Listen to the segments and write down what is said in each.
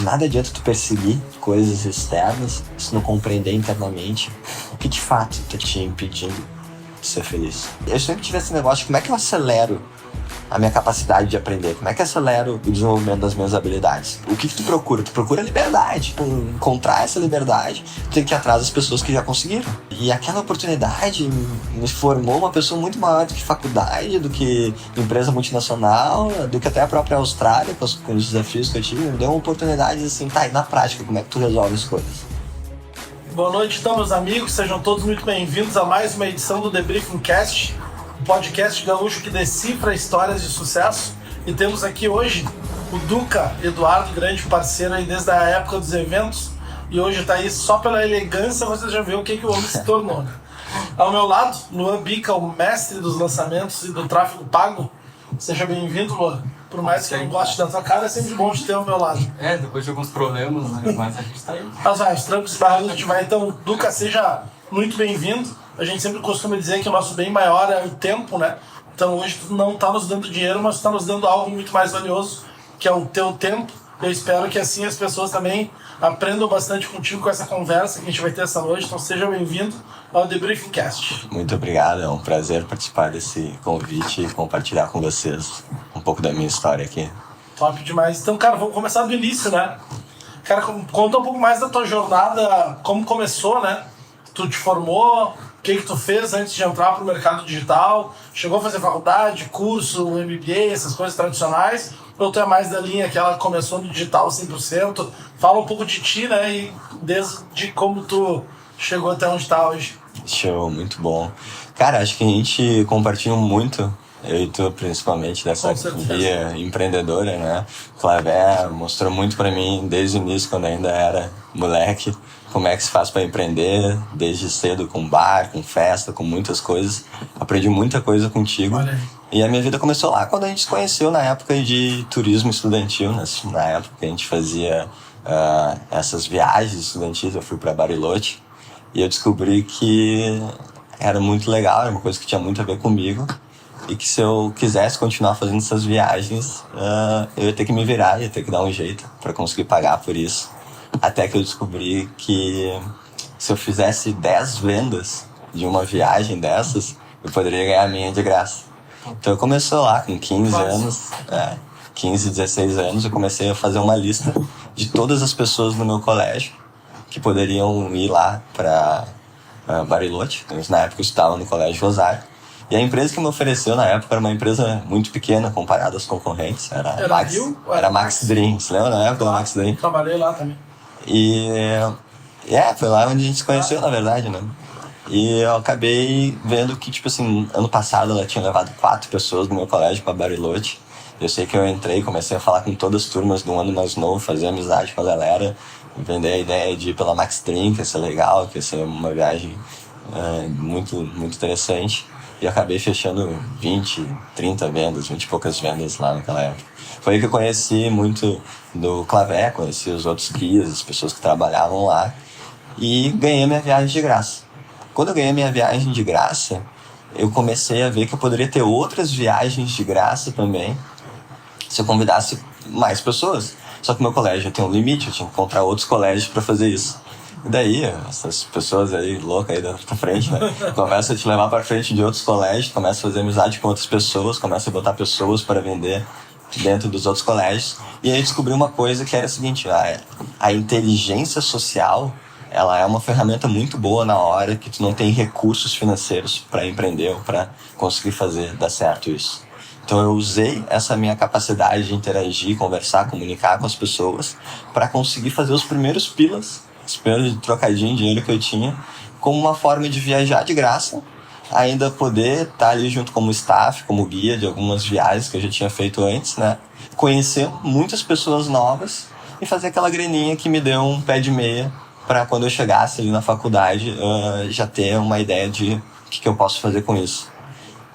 nada adianta tu perseguir coisas externas se não compreender internamente o que de fato tá te impedindo de ser feliz. Eu sempre tive esse negócio de como é que eu acelero a minha capacidade de aprender, como é que eu acelero o desenvolvimento das minhas habilidades. O que tu procura? Tu procura liberdade. Encontrar essa liberdade, tu tem que ir atrás das pessoas que já conseguiram. E aquela oportunidade me formou uma pessoa muito maior do que faculdade, do que empresa multinacional, do que até a própria Austrália, com os desafios que eu tive. Me deu uma oportunidade assim, tá, e na prática, como é que tu resolve as coisas? Boa noite, então, meus amigos. Sejam todos muito bem-vindos a mais uma edição do The Briefing Cast, um podcast gaúcho que decifra histórias de sucesso. E temos aqui hoje o Duca Eduardo, grande parceiro aí desde a época dos eventos. E hoje tá aí só pela elegância, você já viu o que o homem se tornou, né? Ao meu lado, Luan Bica, o mestre dos lançamentos e do tráfego pago. Seja bem-vindo, Luan. Por mais que eu não goste da tua cara, é sempre bom te ter ao meu lado. Depois de alguns problemas, né? Mas a gente tá aí. Mas vai, os trancos e barrancos a gente vai. Então, Duca, seja muito bem-vindo. A gente sempre costuma dizer que o nosso bem maior é o tempo, né? Então hoje tu não tá nos dando dinheiro, mas tu tá nos dando algo muito mais valioso, que é o teu tempo. Eu espero que assim as pessoas também aprendam bastante contigo com essa conversa que a gente vai ter essa noite. Então seja bem-vindo ao The Briefing Cast. Muito obrigado, é um prazer participar desse convite e compartilhar com vocês um pouco da minha história aqui. Top demais. Então, cara, vamos começar do início, né? Cara, conta um pouco mais da tua jornada, como começou, né? Tu te formou, o que tu fez antes de entrar pro mercado digital? Chegou a fazer faculdade, curso, MBA, essas coisas tradicionais? Ou tu é mais da linha que ela começou no digital 100%? Fala um pouco de ti, né? E desde como tu chegou até onde tá hoje. Show, muito bom. Cara, acho que a gente compartilha muito, eu e tu principalmente, dessa via empreendedora, né? Clavé mostrou muito pra mim desde o início, quando ainda era moleque, como é que se faz para empreender, desde cedo, com bar, com festa, com muitas coisas. Aprendi muita coisa contigo. E a minha vida começou lá quando a gente se conheceu, na época de turismo estudantil, né? Na época que a gente fazia essas viagens estudantis. Eu fui para Bariloche e eu descobri que era muito legal, era uma coisa que tinha muito a ver comigo. E que se eu quisesse continuar fazendo essas viagens, eu ia ter que me virar, ia ter que dar um jeito para conseguir pagar por isso. Até que eu descobri que se eu fizesse 10 vendas de uma viagem dessas, eu poderia ganhar a minha de graça. Então começou lá com 15 anos, 15, 16 anos, eu comecei a fazer uma lista de todas as pessoas no meu colégio que poderiam ir lá para Bariloche. Na época eu estava no Colégio Rosário. E a empresa que me ofereceu na época era uma empresa muito pequena comparada às concorrentes. Era Max Dream, você lembra na época da Max Dream? Trabalhei lá também. E foi lá onde a gente se conheceu, na verdade, né? E eu acabei vendo que, tipo assim, ano passado ela tinha levado 4 pessoas do meu colégio pra Bariloche. Eu sei que eu entrei, comecei a falar com todas as turmas do ano mais novo, fazer amizade com a galera, vender a ideia de ir pela Max Dream, que ia ser legal, que ia ser uma viagem muito, muito interessante. E acabei fechando 20, 30 vendas, 20 e poucas vendas lá naquela época. Foi aí que eu conheci muito do Clavé, conheci os outros guias, as pessoas que trabalhavam lá, e ganhei minha viagem de graça. Quando eu ganhei minha viagem de graça, eu comecei a ver que eu poderia ter outras viagens de graça também, se eu convidasse mais pessoas. Só que meu colégio tem um limite, eu tinha que encontrar outros colégios para fazer isso. E daí, essas pessoas aí loucas aí da frente, né? Começa a te levar para frente de outros colégios, começa a fazer amizade com outras pessoas, começa a botar pessoas para vender dentro dos outros colégios. E aí descobri uma coisa que era a seguinte: a inteligência social, ela é uma ferramenta muito boa na hora que tu não tem recursos financeiros para empreender ou para conseguir dar certo isso. Então eu usei essa minha capacidade de interagir, conversar, comunicar com as pessoas para conseguir fazer os primeiros pilas, os primeiros trocadinhos de dinheiro que eu tinha, como uma forma de viajar de graça, ainda poder estar ali junto como staff, como guia de algumas viagens que eu já tinha feito antes, né? Conhecer muitas pessoas novas e fazer aquela graninha que me deu um pé de meia para quando eu chegasse ali na faculdade já ter uma ideia de o que eu posso fazer com isso.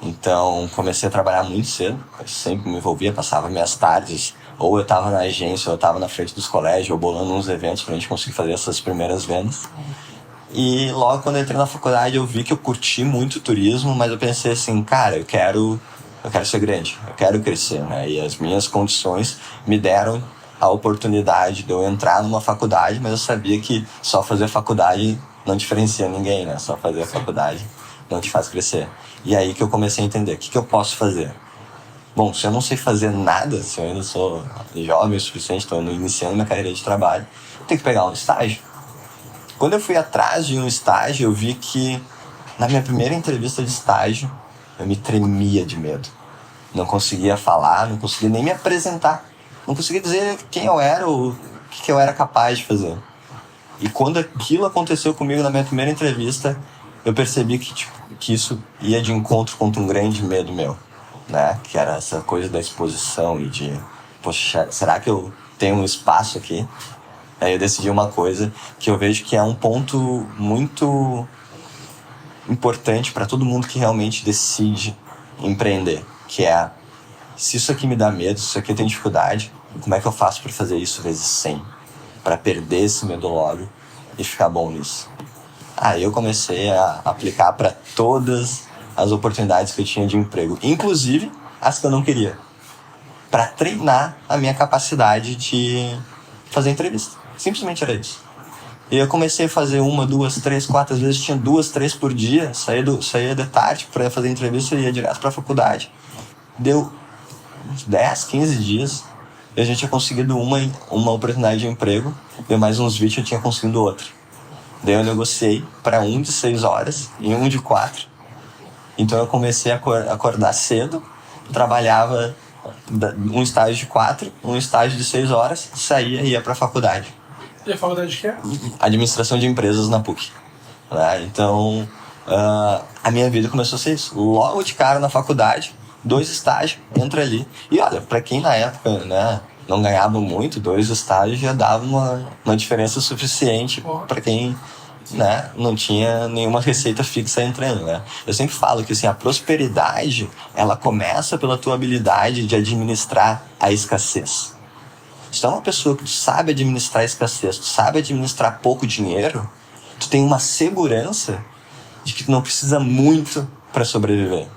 Então comecei a trabalhar muito cedo, eu sempre me envolvia, passava minhas tardes, ou eu estava na agência, ou eu estava na frente dos colégios, ou bolando uns eventos pra gente conseguir fazer essas primeiras vendas. E logo quando eu entrei na faculdade eu vi que eu curti muito o turismo, mas eu pensei assim, cara, eu quero ser grande, eu quero crescer, né? E as minhas condições me deram a oportunidade de eu entrar numa faculdade, mas eu sabia que só fazer faculdade não diferencia ninguém, né? Só fazer a faculdade não te faz crescer. E aí que eu comecei a entender, o que eu posso fazer? Bom, se eu não sei fazer nada, se eu ainda sou jovem o suficiente, estou iniciando minha carreira de trabalho, eu tenho que pegar um estágio. Quando eu fui atrás de um estágio, eu vi que na minha primeira entrevista de estágio, eu me tremia de medo. Não conseguia falar, não conseguia nem me apresentar. Não conseguia dizer quem eu era ou o que eu era capaz de fazer. E quando aquilo aconteceu comigo na minha primeira entrevista, eu percebi que isso ia de encontro contra um grande medo meu, né? Que era essa coisa da exposição e de, poxa, será que eu tenho um espaço aqui? Aí eu decidi uma coisa que eu vejo que é um ponto muito importante para todo mundo que realmente decide empreender, que é, se isso aqui me dá medo, se isso aqui eu tenho dificuldade, como é que eu faço para fazer isso vezes 100? Para perder esse medo logo e ficar bom nisso. Aí eu comecei a aplicar para todas as oportunidades que eu tinha de emprego, inclusive as que eu não queria, para treinar a minha capacidade de fazer entrevista. Simplesmente era isso. E eu comecei a fazer 1, 2, 3, 4, às vezes tinha 2, 3 por dia, saía de tarde para fazer entrevista e ia direto para a faculdade. Deu uns 10, 15 dias, eu já tinha conseguido uma oportunidade de emprego, e mais uns 20 eu tinha conseguido outra. Daí eu negociei para um de 6 horas e um de 4. Então eu comecei a acordar cedo, trabalhava um estágio de 4, um estágio de 6 horas, saía e ia para a faculdade. E a faculdade de quê? Administração de empresas na PUC. Né? Então, a minha vida começou a ser isso. Logo de cara na faculdade, 2 estágios, entra ali. E olha, para quem na época, né, não ganhava muito, 2 estágios já dava uma diferença suficiente para quem, né, não tinha nenhuma receita fixa entrando, né? Eu sempre falo que assim, a prosperidade, ela começa pela tua habilidade de administrar a escassez. Se tu é uma pessoa que tu sabe administrar a escassez, tu sabe administrar pouco dinheiro, tu tem uma segurança de que tu não precisa muito para sobreviver.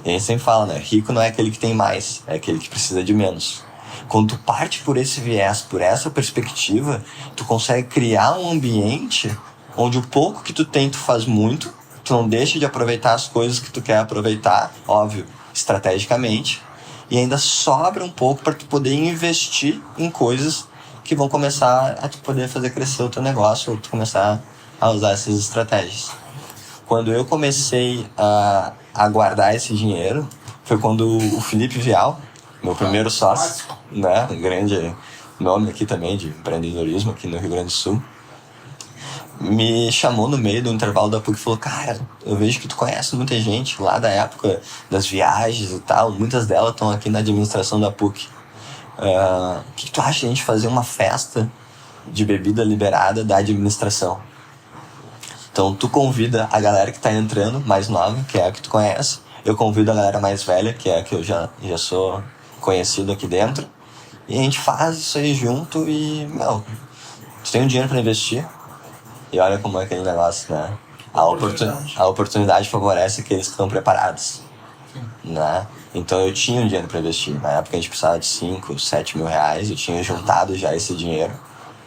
E a gente sempre fala, né? Rico não é aquele que tem mais, é aquele que precisa de menos. Quando tu parte por esse viés, por essa perspectiva, tu consegue criar um ambiente onde o pouco que tu tem, tu faz muito, tu não deixa de aproveitar as coisas que tu quer aproveitar, óbvio, estrategicamente, e ainda sobra um pouco para tu poder investir em coisas que vão começar a tu poder fazer crescer o teu negócio, ou tu começar a usar essas estratégias. Quando eu comecei a guardar esse dinheiro, foi quando o Felipe Vial, meu primeiro sócio, né, um grande nome aqui também de empreendedorismo aqui no Rio Grande do Sul, me chamou no meio do intervalo da PUC e falou, cara, eu vejo que tu conhece muita gente lá da época das viagens e tal, muitas delas estão aqui na administração da PUC. O que tu acha de a gente fazer uma festa de bebida liberada da administração? Então tu convida a galera que tá entrando, mais nova, que é a que tu conhece, eu convido a galera mais velha, que é a que eu já sou conhecido aqui dentro, e a gente faz isso aí junto e, tu tem um dinheiro para investir. E olha como é aquele negócio, né? A oportunidade favorece aqueles que estão preparados, né? Então eu tinha um dinheiro para investir. Na época a gente precisava de 5, 7 mil reais. Eu tinha juntado já esse dinheiro.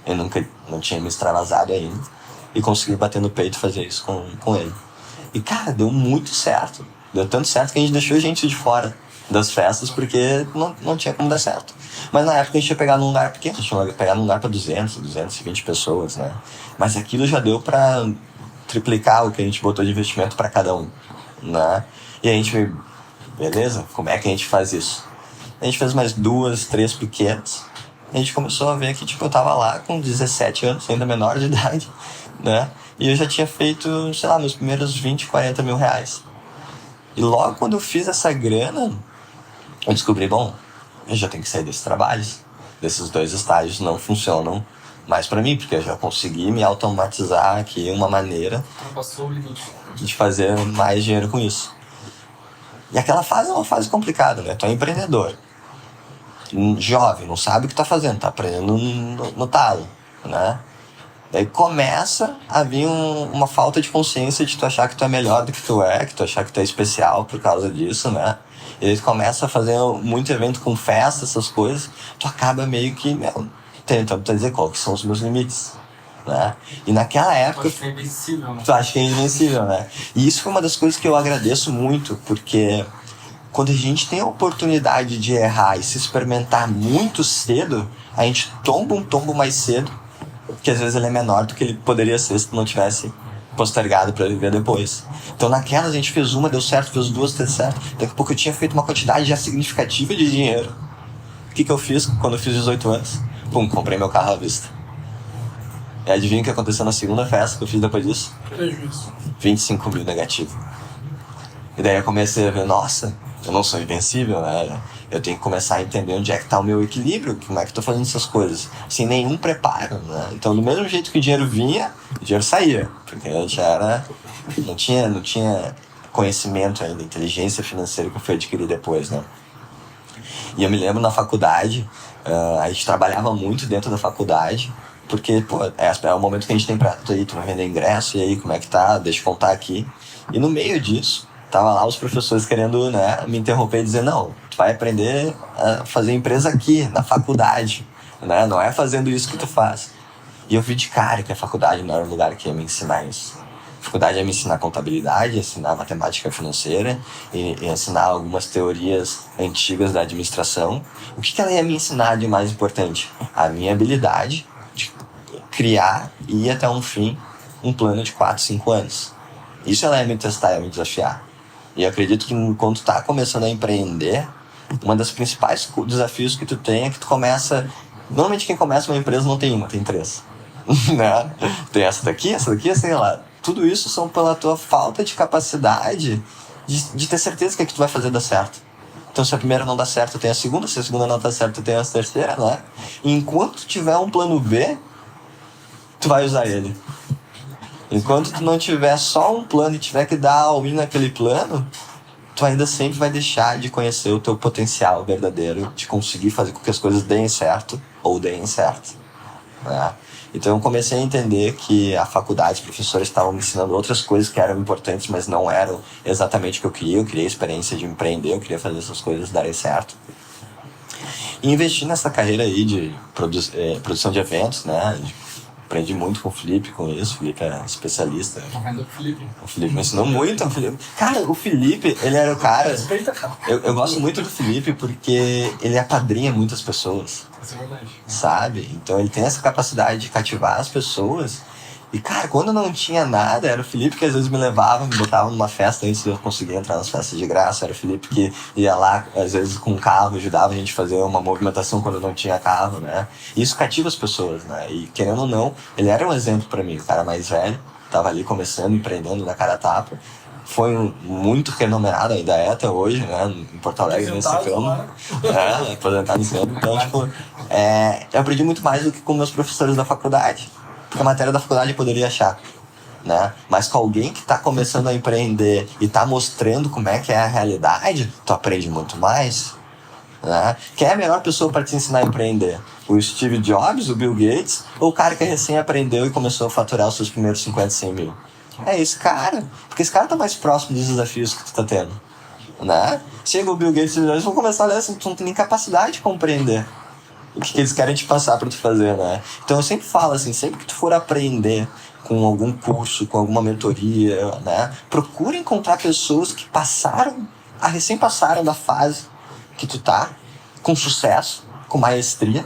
Eu não tinha me extravasado ainda. E consegui bater no peito e fazer isso com ele. E cara, deu muito certo. Deu tanto certo que a gente deixou gente de fora das festas porque não tinha como dar certo. Mas na época a gente ia pegar num lugar pequeno, a gente ia pegar num lugar para 220 pessoas, né? Mas aquilo já deu para triplicar o que a gente botou de investimento para cada um, né? E a gente, beleza, como é que a gente faz isso? A gente fez mais 2, 3 pequenas. A gente começou a ver que eu tava lá com 17 anos, ainda menor de idade, né? E eu já tinha feito, sei lá, meus primeiros 20, 40 mil reais. E logo quando eu fiz essa grana, eu descobri, bom, eu já tenho que sair desses trabalhos. Desses 2 estágios não funcionam mais pra mim, porque eu já consegui me automatizar aqui uma maneira Passou o limite de fazer mais dinheiro com isso. E aquela fase é uma fase complicada, né? Tu é empreendedor, jovem, não sabe o que tá fazendo, tá aprendendo no talo, né? Daí começa a vir uma falta de consciência de tu achar que tu é melhor do que tu achar que tu é especial por causa disso, né? E aí tu começa a fazer muito evento com festa, essas coisas, tu acaba meio que, tentando dizer qual que são os meus limites, né? E naquela época... Acho que é invencível, né? Tu acha que é invencível, né? E isso foi uma das coisas que eu agradeço muito, porque quando a gente tem a oportunidade de errar e se experimentar muito cedo, a gente tomba um tombo mais cedo, que às vezes ele é menor do que ele poderia ser se tu não tivesse postergado para viver depois. Então naquelas a gente fez uma, deu certo, fez duas, deu certo. Daqui a pouco eu tinha feito uma quantidade já significativa de dinheiro. O que eu fiz quando eu fiz 18 anos? Pum, comprei meu carro à vista. E adivinha o que aconteceu na segunda festa que eu fiz depois disso? Prejuízo. 25 mil negativo. E daí eu comecei a ver, nossa, eu não sou invencível, né? Eu tenho que começar a entender onde é que tá o meu equilíbrio, como é que eu tô fazendo essas coisas, sem nenhum preparo, né? Então, do mesmo jeito que o dinheiro vinha, o dinheiro saía, porque eu já era... Não tinha conhecimento ainda, inteligência financeira que eu fui adquirir depois, né? E eu me lembro na faculdade, a gente trabalhava muito dentro da faculdade, porque, pô, é o momento que a gente tem pra tu vai vender ingresso, e aí, como é que tá? Deixa eu contar aqui. E no meio disso, tava lá os professores querendo, né, me interromper e dizer, não, tu vai aprender a fazer empresa aqui, na faculdade, né? Não é fazendo isso que tu faz. E eu vi de cara que a faculdade não era um lugar que ia me ensinar isso. A faculdade ia me ensinar contabilidade, ia ensinar matemática financeira, ia ensinar algumas teorias antigas da administração. O que ela ia me ensinar de mais importante? A minha habilidade de criar e ir até um fim um plano de 4, 5 anos. Isso ela ia me testar, ia me desafiar. E eu acredito que quando tu tá começando a empreender, uma das principais desafios que tu tem é que tu começa... Normalmente quem começa uma empresa não tem uma, tem 3. Né? Tem essa daqui, sei lá. Tudo isso são pela tua falta de capacidade de ter certeza que tu vai fazer dar certo. Então se a primeira não dá certo, tu tem a segunda. Se a segunda não dá certo, tu tem a terceira, né? E enquanto tu tiver um plano B, tu vai usar ele. Enquanto tu não tiver só um plano e tiver que dar all-in naquele plano, tu ainda sempre vai deixar de conhecer o teu potencial verdadeiro de conseguir fazer com que as coisas deem certo ou deem certo, né? Então eu comecei a entender que a faculdade, os professores estavam me ensinando outras coisas que eram importantes, mas não eram exatamente o que eu queria. Eu queria a experiência de empreender, eu queria fazer essas coisas darem certo. E investi nessa carreira aí de produção de eventos, né? Aprendi muito com o Felipe com isso. O Felipe é especialista. Tá vendo o Felipe? O Felipe me ensinou muito. Cara, o Felipe, ele era o cara... Respeita, cara. Eu gosto muito do Felipe porque ele apadrinha muitas pessoas. Isso é verdade. Sabe? Então ele tem essa capacidade de cativar as pessoas. E, cara, quando não tinha nada, era o Felipe que às vezes me levava, me botava numa festa antes de eu conseguir entrar nas festas de graça. Era o Felipe que ia lá, às vezes com o carro, ajudava a gente a fazer uma movimentação quando não tinha carro, né? E isso cativa as pessoas, né? E, querendo ou não, ele era um exemplo pra mim. O cara mais velho, tava ali começando, empreendendo na cara a tapa. Foi muito renombrado, ainda é até hoje, né? Em Porto Alegre, nesse campo. Aposentado nesse campo. Então, tipo, eu aprendi muito mais do que com meus professores da faculdade. Porque a matéria da faculdade eu poderia achar, né? Mas com alguém que tá começando a empreender e tá mostrando como é que é a realidade, tu aprende muito mais, né? Quem é a melhor pessoa para te ensinar a empreender? O Steve Jobs, o Bill Gates, ou o cara que recém aprendeu e começou a faturar os seus primeiros 50, 100 mil? É esse cara, porque esse cara tá mais próximo dos desafios que tu tá tendo, né? Chega o Bill Gates e eles vão começar a ler assim, tu não tem nem capacidade de compreender o que eles querem te passar pra tu fazer, né? Então eu sempre falo assim, sempre que tu for aprender com algum curso, com alguma mentoria, né? Procura encontrar pessoas que recém passaram da fase que tu tá, com sucesso, com maestria,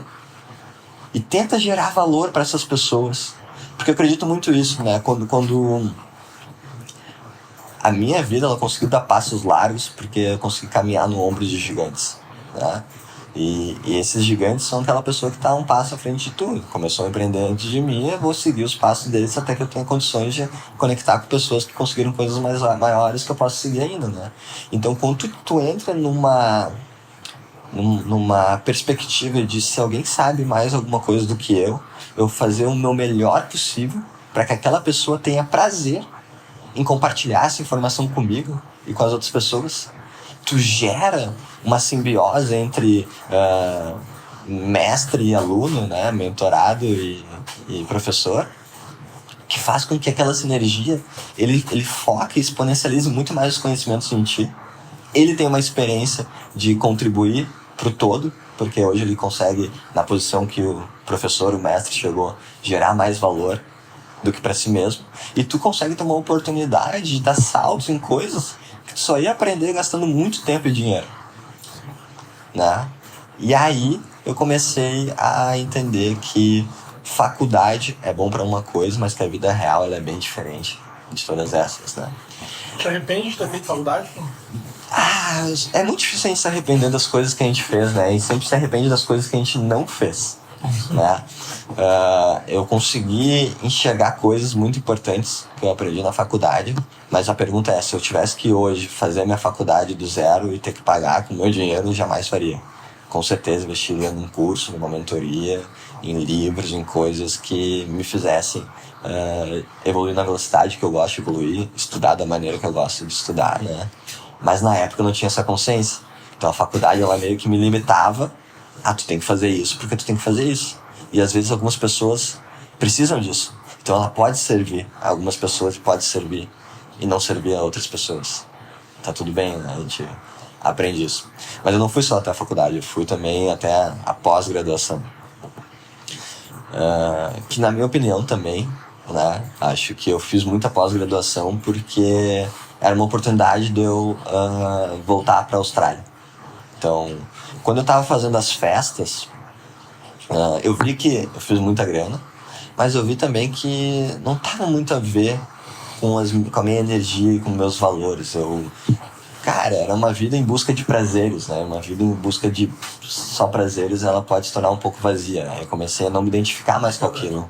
e tenta gerar valor para essas pessoas. Porque eu acredito muito nisso, né? Quando a minha vida ela conseguiu dar passos largos, porque eu consegui caminhar no ombro de gigantes, né? E esses gigantes são aquela pessoa que está um passo à frente de tudo. Começou a empreender antes de mim, eu vou seguir os passos deles até que eu tenha condições de conectar com pessoas que conseguiram coisas maiores que eu posso seguir ainda, né? Então, quando tu entra numa perspectiva de se alguém sabe mais alguma coisa do que eu fazer o meu melhor possível para que aquela pessoa tenha prazer em compartilhar essa informação comigo e com as outras pessoas, tu gera uma simbiose entre mestre e aluno, né? Mentorado e professor, que faz com que aquela sinergia ele foque e exponencialize muito mais os conhecimentos em ti. Ele tem uma experiência de contribuir pro todo, porque hoje ele consegue, na posição que o professor, o mestre chegou, gerar mais valor do que para si mesmo. E tu consegue ter uma oportunidade de dar saltos em coisas que tu só ia aprender gastando muito tempo e dinheiro, né? E aí eu comecei a entender que faculdade é bom para uma coisa, mas que a vida real ela é bem diferente de todas essas, né? Te arrepende de ter feito faculdade? É muito difícil a gente se arrepender das coisas que a gente fez, né? A gente sempre se arrepende das coisas que a gente não fez, né? Eu consegui enxergar coisas muito importantes que eu aprendi na faculdade, mas a pergunta é, se eu tivesse que hoje fazer minha faculdade do zero e ter que pagar com o meu dinheiro, eu jamais faria. Com certeza investiria num curso, numa mentoria, em livros, em coisas que me fizessem evoluir na velocidade que eu gosto de evoluir, estudar da maneira que eu gosto de estudar, né? Mas na época eu não tinha essa consciência. Então a faculdade, ela meio que me limitava. Tu tem que fazer isso porque tu tem que fazer isso. E às vezes algumas pessoas precisam disso. Então ela pode servir a algumas pessoas, pode servir e não servir a outras pessoas. Tá tudo bem, né? A gente aprende isso. Mas eu não fui só até a faculdade, eu fui também até a pós-graduação. Que na minha opinião também, né? Acho que eu fiz muita pós-graduação porque era uma oportunidade de eu voltar para a Austrália. Então, quando eu estava fazendo as festas, eu vi que eu fiz muita grana, mas eu vi também que não estava muito a ver com a minha energia e com meus valores. Cara, era uma vida em busca de prazeres, né? Uma vida em busca de só prazeres, ela pode se tornar um pouco vazia, né? Eu comecei a não me identificar mais com aquilo.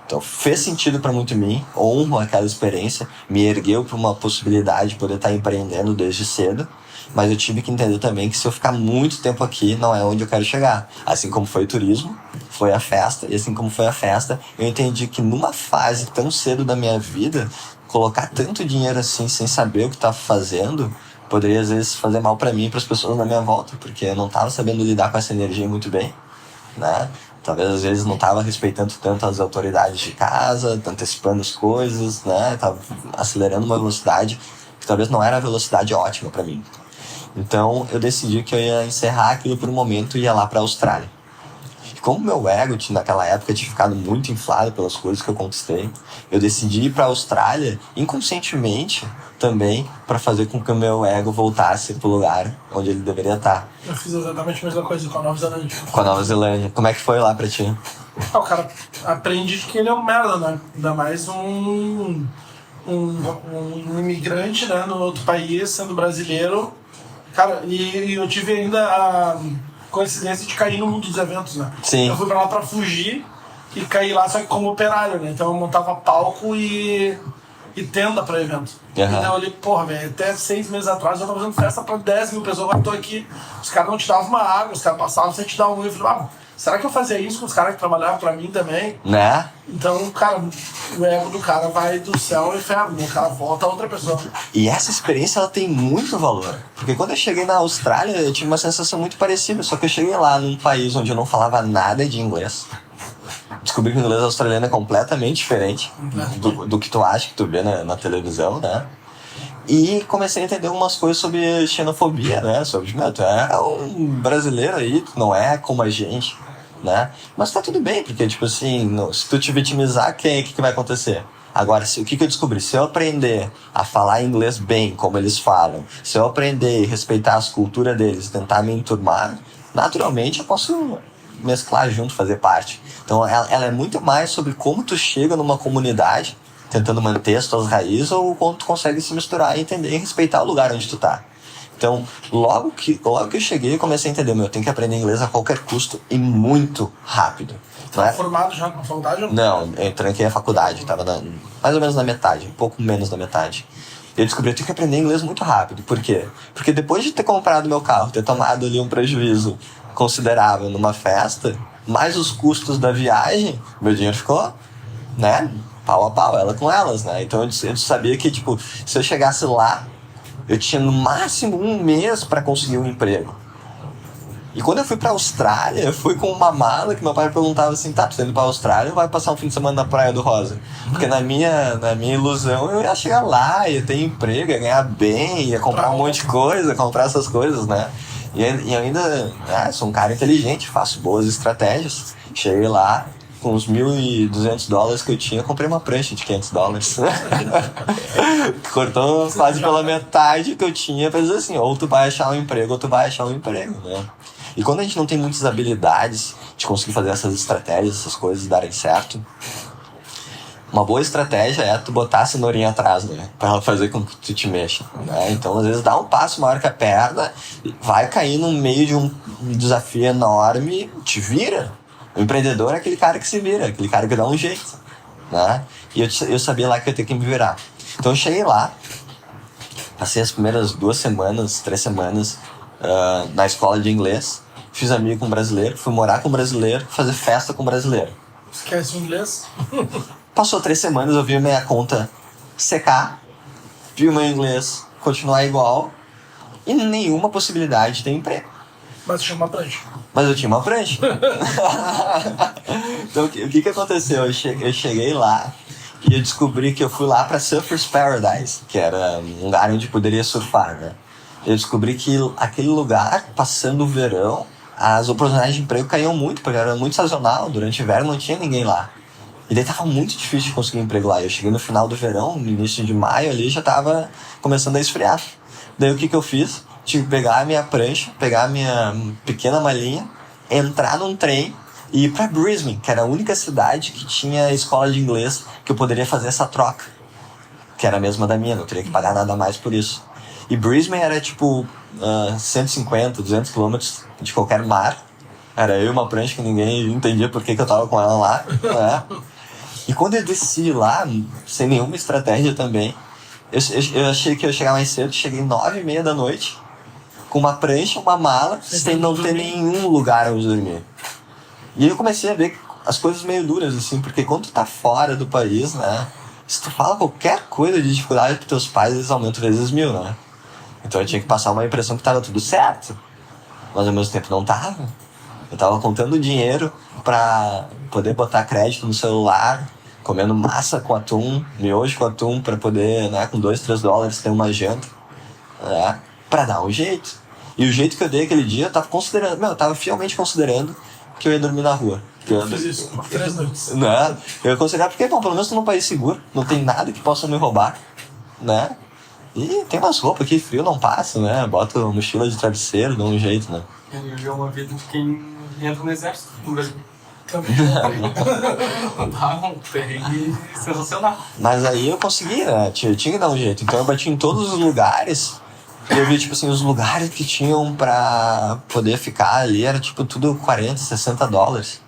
Então fez sentido para muito mim, honro aquela experiência, me ergueu para uma possibilidade de poder estar empreendendo desde cedo, mas eu tive que entender também que se eu ficar muito tempo aqui, não é onde eu quero chegar. Assim como foi o turismo, foi a festa, e assim como foi a festa, eu entendi que numa fase tão cedo da minha vida, colocar tanto dinheiro assim, sem saber o que estava fazendo, poderia às vezes fazer mal para mim e para as pessoas na minha volta, porque eu não estava sabendo lidar com essa energia muito bem, né? Talvez às vezes não estava respeitando tanto as autoridades de casa, antecipando as coisas, né? Estava acelerando uma velocidade que talvez não era a velocidade ótima para mim. Então eu decidi que eu ia encerrar aquilo por um momento e ia lá para a Austrália. E como meu ego naquela época tinha ficado muito inflado pelas coisas que eu conquistei, eu decidi ir para a Austrália inconscientemente também para fazer com que o meu ego voltasse pro lugar onde ele deveria estar. Eu fiz exatamente a mesma coisa com a Nova Zelândia. Com a Nova Zelândia. Como é que foi lá pra ti? O cara aprende que ele é um merda, né? Ainda mais um imigrante, né, no outro país, sendo brasileiro. Cara, e eu tive ainda a coincidência de cair no mundo dos eventos, né? Sim. Eu fui pra lá pra fugir e caí lá só que como operário, né? Então eu montava palco e tenda pra evento. Uhum. Então eu olhei, porra, velho, até 6 meses atrás eu tava fazendo festa pra 10 mil pessoas, agora eu tô aqui, os caras não te davam uma água, os caras passavam sem te dar um. Eu falei, será que eu fazia isso com os caras que trabalhavam pra mim também? Né? Então, cara, o ego do cara vai do céu ao inferno, o cara volta a outra pessoa. E essa experiência, ela tem muito valor. Porque quando eu cheguei na Austrália, eu tive uma sensação muito parecida, só que eu cheguei lá num país onde eu não falava nada de inglês. Descobri que o inglês australiano é completamente diferente do que tu acha que tu vê na televisão, né? E comecei a entender algumas coisas sobre xenofobia, né? Sobre, tu é um brasileiro aí, tu não é como a gente, né? Mas tá tudo bem, porque, tipo assim, se tu te vitimizar, o que vai acontecer? Agora, o que eu descobri? Se eu aprender a falar inglês bem, como eles falam, se eu aprender e respeitar as culturas deles, tentar me enturmar, naturalmente eu posso mesclar junto, fazer parte. Então ela é muito mais sobre como tu chega numa comunidade tentando manter as tuas raízes ou quando tu consegue se misturar e entender e respeitar o lugar onde tu tá. Então, logo que eu cheguei, eu comecei a entender, eu tenho que aprender inglês a qualquer custo e muito rápido. Tá formado já na faculdade? Ou não, eu tranquei a faculdade, estava mais ou menos na metade, um pouco menos da metade. Eu descobri que eu tenho que aprender inglês muito rápido. Por quê? Porque depois de ter comprado meu carro, ter tomado ali um prejuízo considerável numa festa, mais os custos da viagem, meu dinheiro ficou, né, pau a pau, ela com elas, né? Então eu sabia que, tipo, se eu chegasse lá, eu tinha no máximo 1 mês para conseguir um emprego. E quando eu fui pra Austrália, eu fui com uma mala que meu pai perguntava assim, tá, tu tá indo pra Austrália ou vai passar um fim de semana na Praia do Rosa? Porque na minha ilusão eu ia chegar lá, ia ter emprego, ia ganhar bem, ia comprar um monte de coisa, comprar essas coisas, né? E eu ainda sou um cara inteligente, faço boas estratégias. Cheguei lá, com os $1.200 que eu tinha, comprei uma prancha de $500. Cortou quase pela metade que eu tinha pra dizer assim, ou tu vai achar um emprego, ou tu vai achar um emprego, né? E quando a gente não tem muitas habilidades de conseguir fazer essas estratégias, essas coisas darem certo, uma boa estratégia é tu botar a cenourinha atrás, né? Pra ela fazer com que tu te mexa, né? Então, às vezes, dá um passo maior que a perna, vai cair no meio de um desafio enorme, te vira. O empreendedor é aquele cara que se vira, aquele cara que dá um jeito, né? E eu sabia lá que eu ia ter que me virar. Então, eu cheguei lá, passei as primeiras 2 semanas, 3 semanas na escola de inglês, fiz amigo com um brasileiro, fui morar com um brasileiro, fazer festa com um brasileiro. Esquece o inglês? Passou 3 semanas, eu vi minha conta secar, vi o meu inglês continuar igual e nenhuma possibilidade de ter emprego. Mas tinha uma prancha. Mas eu tinha uma prancha. Então o que aconteceu? Eu cheguei lá e eu descobri que eu fui lá para Surfers Paradise, que era um lugar onde poderia surfar, né? Eu descobri que aquele lugar, passando o verão, as oportunidades de emprego caíam muito, porque era muito sazonal, durante o inverno não tinha ninguém lá. E daí tava muito difícil de conseguir emprego lá. Eu cheguei no final do verão, no início de maio ali, já tava começando a esfriar. Daí o que eu fiz? Tive que pegar a minha prancha, pegar a minha pequena malinha, entrar num trem e ir pra Brisbane, que era a única cidade que tinha escola de inglês que eu poderia fazer essa troca. Que era a mesma da minha, não teria que pagar nada mais por isso. E Brisbane era tipo 150, 200 quilômetros de qualquer mar. Era eu e uma prancha que ninguém entendia por que eu tava com ela lá, né? E quando eu desci lá, sem nenhuma estratégia também, eu achei que eu ia chegar mais cedo, cheguei 9h30 da noite, com uma prancha, uma mala, sem não ter nenhum lugar onde dormir. E aí eu comecei a ver as coisas meio duras, assim, porque quando tu tá fora do país, né, se tu fala qualquer coisa de dificuldade pros teus pais, eles aumentam vezes 1000, né? Então eu tinha que passar uma impressão que tava tudo certo, mas ao mesmo tempo não tava. Eu tava contando dinheiro pra poder botar crédito no celular, comendo massa com atum, miojo com atum, pra poder, né, com $2, $3 ter uma janta, né, pra dar um jeito. E o jeito que eu dei aquele dia, eu tava considerando, eu tava fielmente considerando que eu ia dormir na rua. Eu fiz isso, 3 noites. Né? Eu ia considerar, porque, bom, pelo menos tô num país seguro, não tem nada que possa me roubar, né? E tem umas roupas que frio não passa, né? Bota mochila de travesseiro, dá um jeito, né? Eu uma vida de quem entra no exército no Brasil. Também. Um perrengue sensacional. Mas aí eu consegui, né? Eu tinha que dar um jeito. Então eu bati em todos os lugares. E eu vi, tipo assim, os lugares que tinham pra poder ficar ali era, tipo, tudo $40, $60.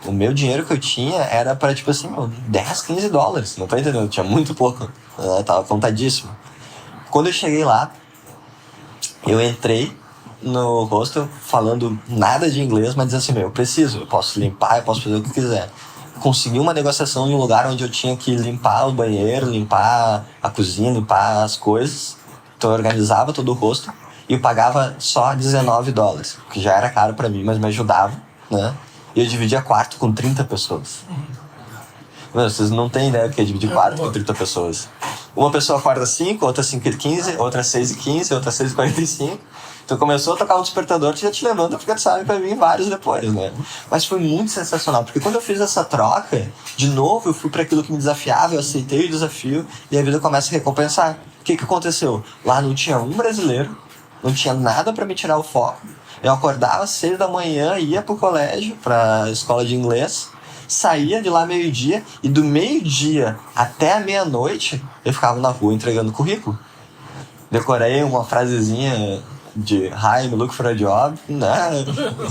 O meu dinheiro que eu tinha era pra, tipo assim, $10, $15. Não tô entendendo? Tinha muito pouco. Eu tava contadíssimo. Quando eu cheguei lá, eu entrei no hostel falando nada de inglês, mas dizendo assim, eu posso limpar, eu posso fazer o que eu quiser. Consegui uma negociação em um lugar onde eu tinha que limpar o banheiro, limpar a cozinha, limpar as coisas. Então eu organizava todo o hostel e eu pagava só $19, que já era caro pra mim, mas me ajudava, né? E eu dividia quarto com 30 pessoas. Vocês não têm ideia do que é dividir quarto com 30 pessoas. Uma pessoa acorda 5, outra 5h15, outra 6h15, outra 6h45. Então começou a tocar um despertador que já te levanta, porque tu sabe que vai vir vários depois, né? Mas foi muito sensacional, porque quando eu fiz essa troca, de novo eu fui para aquilo que me desafiava, eu aceitei o desafio e a vida começa a recompensar. O que aconteceu? Lá não tinha um brasileiro, não tinha nada para me tirar o foco. Eu acordava às 6 da manhã, ia pro colégio, pra escola de inglês, saía de lá meio-dia e do meio-dia até a meia-noite eu ficava na rua entregando currículo. Decorei uma frasezinha de Hi, I'm looking for a job, né?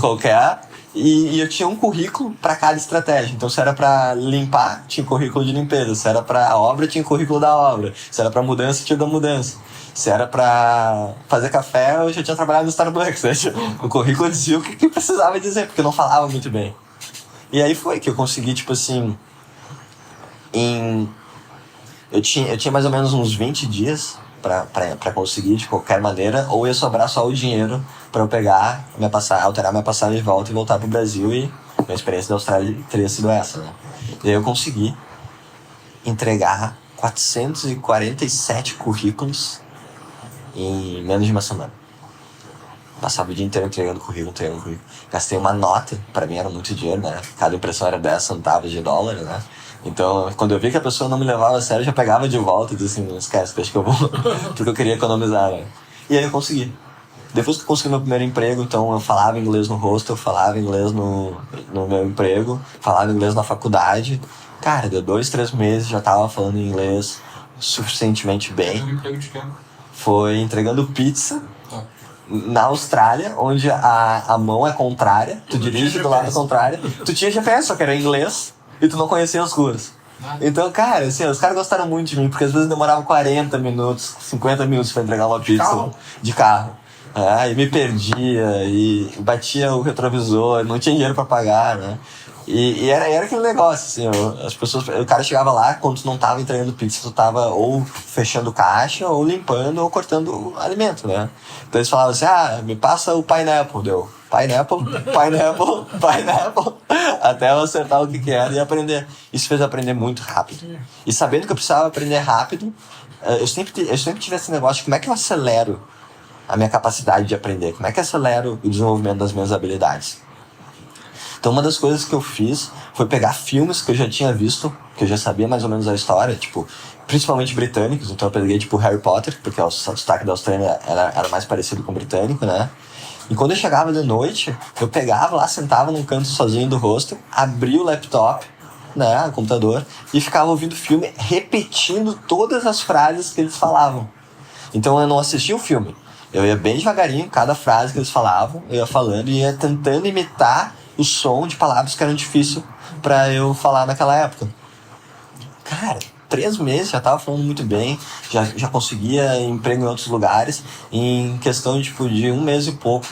Qualquer. E eu tinha um currículo para cada estratégia. Então, se era para limpar, tinha currículo de limpeza. Se era para obra, tinha currículo da obra. Se era para mudança, tinha da mudança. Se era para fazer café, eu já tinha trabalhado no Starbucks. Né? O currículo dizia o que precisava dizer, porque eu não falava muito bem. E aí foi que eu consegui, tipo assim... Eu tinha mais ou menos uns 20 dias pra conseguir de qualquer maneira, ou ia sobrar só o dinheiro pra eu pegar, alterar minha passagem de volta e voltar pro Brasil, e minha experiência da Austrália teria sido essa, né? E aí eu consegui entregar 447 currículos em menos de uma semana. Passava o dia inteiro entregando currículo. Gastei uma nota, pra mim era muito dinheiro, né? Cada impressão era 10 centavos de dólar, né? Então, quando eu vi que a pessoa não me levava a sério, eu já pegava de volta e disse assim, não esquece, deixa que eu vou, porque eu queria economizar, né? E aí eu consegui. Depois que eu consegui meu primeiro emprego, então eu falava inglês no hostel, falava inglês no meu emprego, falava inglês na faculdade. Cara, deu 2, 3 meses, já tava falando inglês suficientemente bem. Um emprego de quê? Foi entregando pizza na Austrália, onde a mão é contrária, tu dirige do lado contrário, tu tinha GPS, só que era em inglês, e tu não conhecia as ruas. Então, cara, assim, os caras gostaram muito de mim, porque às vezes demorava 40 minutos, 50 minutos pra entregar uma pizza de carro. E me perdia, e batia o retrovisor, não tinha dinheiro pra pagar, né? E era aquele negócio, assim, as pessoas, o cara chegava lá, quando tu não tava entregando pizza, tu tava ou fechando caixa, ou limpando, ou cortando alimento, né? Então eles falavam assim, me passa o pineapple, deu. Pineapple, até eu acertar o que era e aprender. Isso fez eu aprender muito rápido. E sabendo que eu precisava aprender rápido, eu sempre tive esse negócio de como é que eu acelero a minha capacidade de aprender, como é que eu acelero o desenvolvimento das minhas habilidades. Então uma das coisas que eu fiz foi pegar filmes que eu já tinha visto, que eu já sabia mais ou menos a história, tipo, principalmente britânicos. Então eu peguei tipo Harry Potter, porque o sotaque da Austrália era mais parecido com o britânico, né? E quando eu chegava de noite, eu pegava lá, sentava num canto sozinho do hostel, abria o laptop, né, o computador, e ficava ouvindo o filme, repetindo todas as frases que eles falavam. Então eu não assistia o filme, eu ia bem devagarinho, cada frase que eles falavam, eu ia falando e ia tentando imitar o som de palavras que eram difíceis pra eu falar naquela época. Cara, 3 meses já tava falando muito bem, já conseguia emprego em outros lugares. Em questão tipo, de 1 mês e pouco,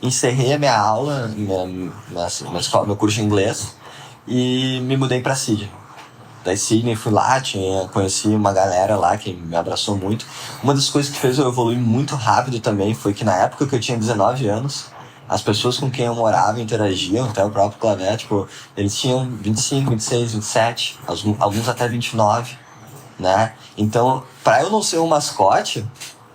encerrei a minha aula, minha escola, meu curso de inglês, e me mudei pra Sydney. Daí Sydney, fui lá, conheci uma galera lá que me abraçou muito. Uma das coisas que fez eu evoluir muito rápido também foi que na época que eu tinha 19 anos, as pessoas com quem eu morava interagiam, até o próprio Clavé, tipo, eles tinham 25, 26, 27, alguns até 29, né? Então, pra eu não ser um mascote,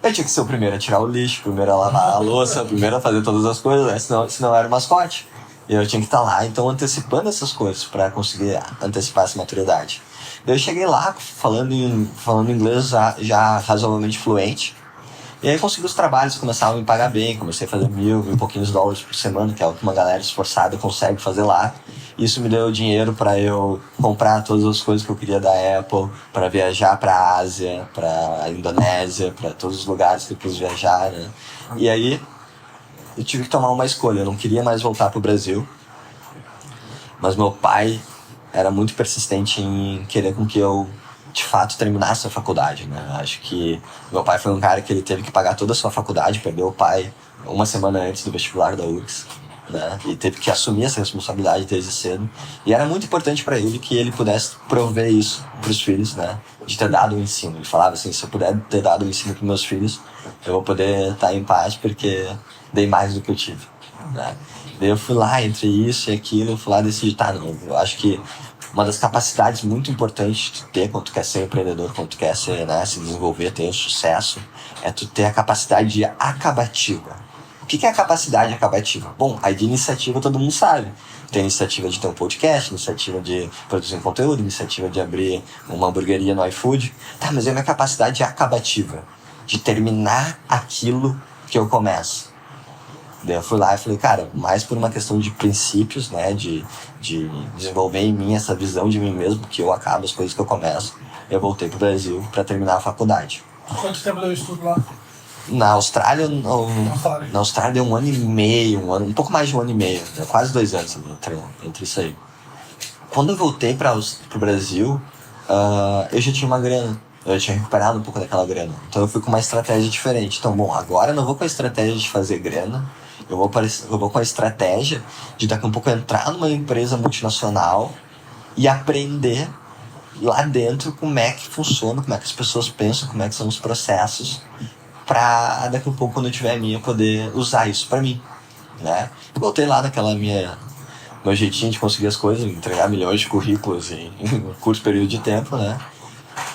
eu tinha que ser o primeiro a tirar o lixo, o primeiro a lavar a louça, o primeiro a fazer todas as coisas, né? Senão eu era o mascote. E eu tinha que estar lá, então, antecipando essas coisas pra conseguir antecipar essa maturidade. Eu cheguei lá falando inglês já razoavelmente fluente. E aí consegui os trabalhos, começavam a me pagar bem, comecei a fazer $1.000 e pouquinhos por semana, que é o que uma galera esforçada consegue fazer lá. Isso me deu dinheiro para eu comprar todas as coisas que eu queria da Apple, para viajar para a Ásia, para a Indonésia, para todos os lugares que eu quis viajar, né? E aí eu tive que tomar uma escolha, eu não queria mais voltar pro Brasil, mas meu pai era muito persistente em querer com que eu de fato terminasse a faculdade, né? Acho que meu pai foi um cara que ele teve que pagar toda a sua faculdade, perdeu o pai 1 semana antes do vestibular da URGS, né? E teve que assumir essa responsabilidade desde cedo. E era muito importante para ele que ele pudesse prover isso para os filhos, né? De ter dado o ensino. Ele falava assim, se eu puder ter dado o ensino para meus filhos, eu vou poder estar em paz porque dei mais do que eu tive, né? Daí eu fui lá, entre isso e aquilo, eu fui lá e decidi, não, eu acho que uma das capacidades muito importantes de ter quando tu quer ser empreendedor, quando tu quer ser, né, se desenvolver, ter sucesso, é tu ter a capacidade de acabativa. O que é a capacidade acabativa? Bom, aí de iniciativa todo mundo sabe. Tem iniciativa de ter um podcast, iniciativa de produzir um conteúdo, iniciativa de abrir uma hamburgueria no iFood. Mas é a minha capacidade acabativa, de terminar aquilo que eu começo. Daí eu fui lá e falei, cara, mais por uma questão de princípios, né, de desenvolver em mim essa visão de mim mesmo, que eu acabo as coisas que eu começo, eu voltei pro Brasil para terminar a faculdade. Quanto tempo deu estudo lá? Na Austrália, na Austrália deu 1 ano e meio, um pouco mais de 1 ano e meio, quase 2 anos entre isso aí. Quando eu voltei pro Brasil, eu já tinha uma grana. Eu tinha recuperado um pouco daquela grana. Então eu fui com uma estratégia diferente. Então, bom, agora eu não vou com a estratégia de fazer grana. Eu vou com a estratégia de daqui a um pouco entrar numa empresa multinacional e aprender lá dentro como é que funciona, como é que as pessoas pensam, como é que são os processos, pra daqui a um pouco, quando eu tiver a minha, poder usar isso pra mim, né? Voltei lá naquela meu jeitinho de conseguir as coisas, entregar milhões de currículos em um curto período de tempo, né?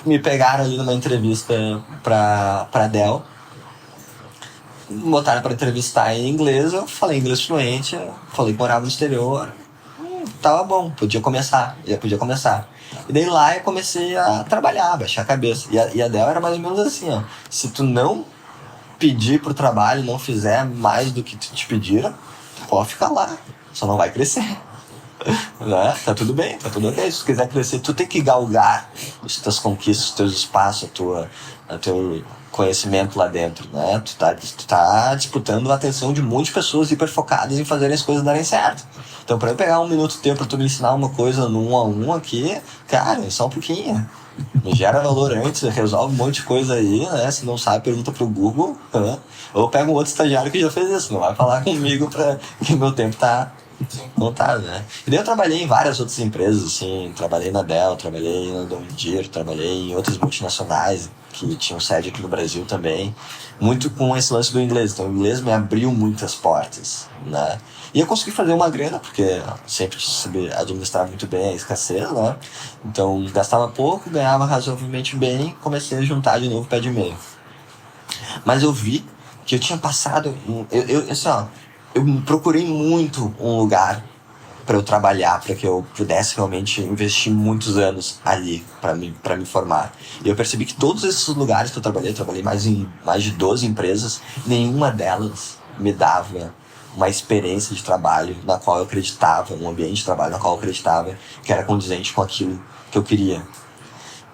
Me pegaram ali numa entrevista pra Dell. me botaram para entrevistar em inglês, eu falei inglês fluente, falei que morava no exterior, tava bom, podia começar. E daí lá eu comecei a trabalhar, baixar a cabeça. E a Dell era mais ou menos assim, ó. Se tu não pedir pro trabalho, não fizer mais do que te pediram, pode ficar lá, só não vai crescer. Né? Tá tudo bem, tá tudo ok. Se tu quiser crescer, tu tem que galgar as tuas conquistas, os teus espaços, o teu conhecimento lá dentro, né? Tu tá disputando a atenção de muitas pessoas hiperfocadas em fazerem as coisas darem certo. Então, pra eu pegar um minuto teu pra tu me ensinar uma coisa no 1 a 1 aqui, cara, é só um pouquinho. Me gera valor antes, resolve um monte de coisa aí, né? Se não sabe, pergunta pro Google, né? Ou pega um outro estagiário que já fez isso, não vai falar comigo que meu tempo não tá, né? E daí eu trabalhei em várias outras empresas, assim, trabalhei na Dell, trabalhei na John Deere, trabalhei em outras multinacionais que tinham sede aqui no Brasil também, muito com esse lance do inglês. Então o inglês me abriu muitas portas, né? E eu consegui fazer uma grana, porque sempre soube administrar muito bem a escassez, né? Então gastava pouco, ganhava razoavelmente bem, comecei a juntar de novo pé de meio. Mas eu vi que eu tinha passado, eu procurei muito um lugar para eu trabalhar, para que eu pudesse realmente investir muitos anos ali para me formar. E eu percebi que todos esses lugares que eu trabalhei em mais de 12 empresas, nenhuma delas me dava uma experiência de trabalho na qual eu acreditava, um ambiente de trabalho na qual eu acreditava que era condizente com aquilo que eu queria.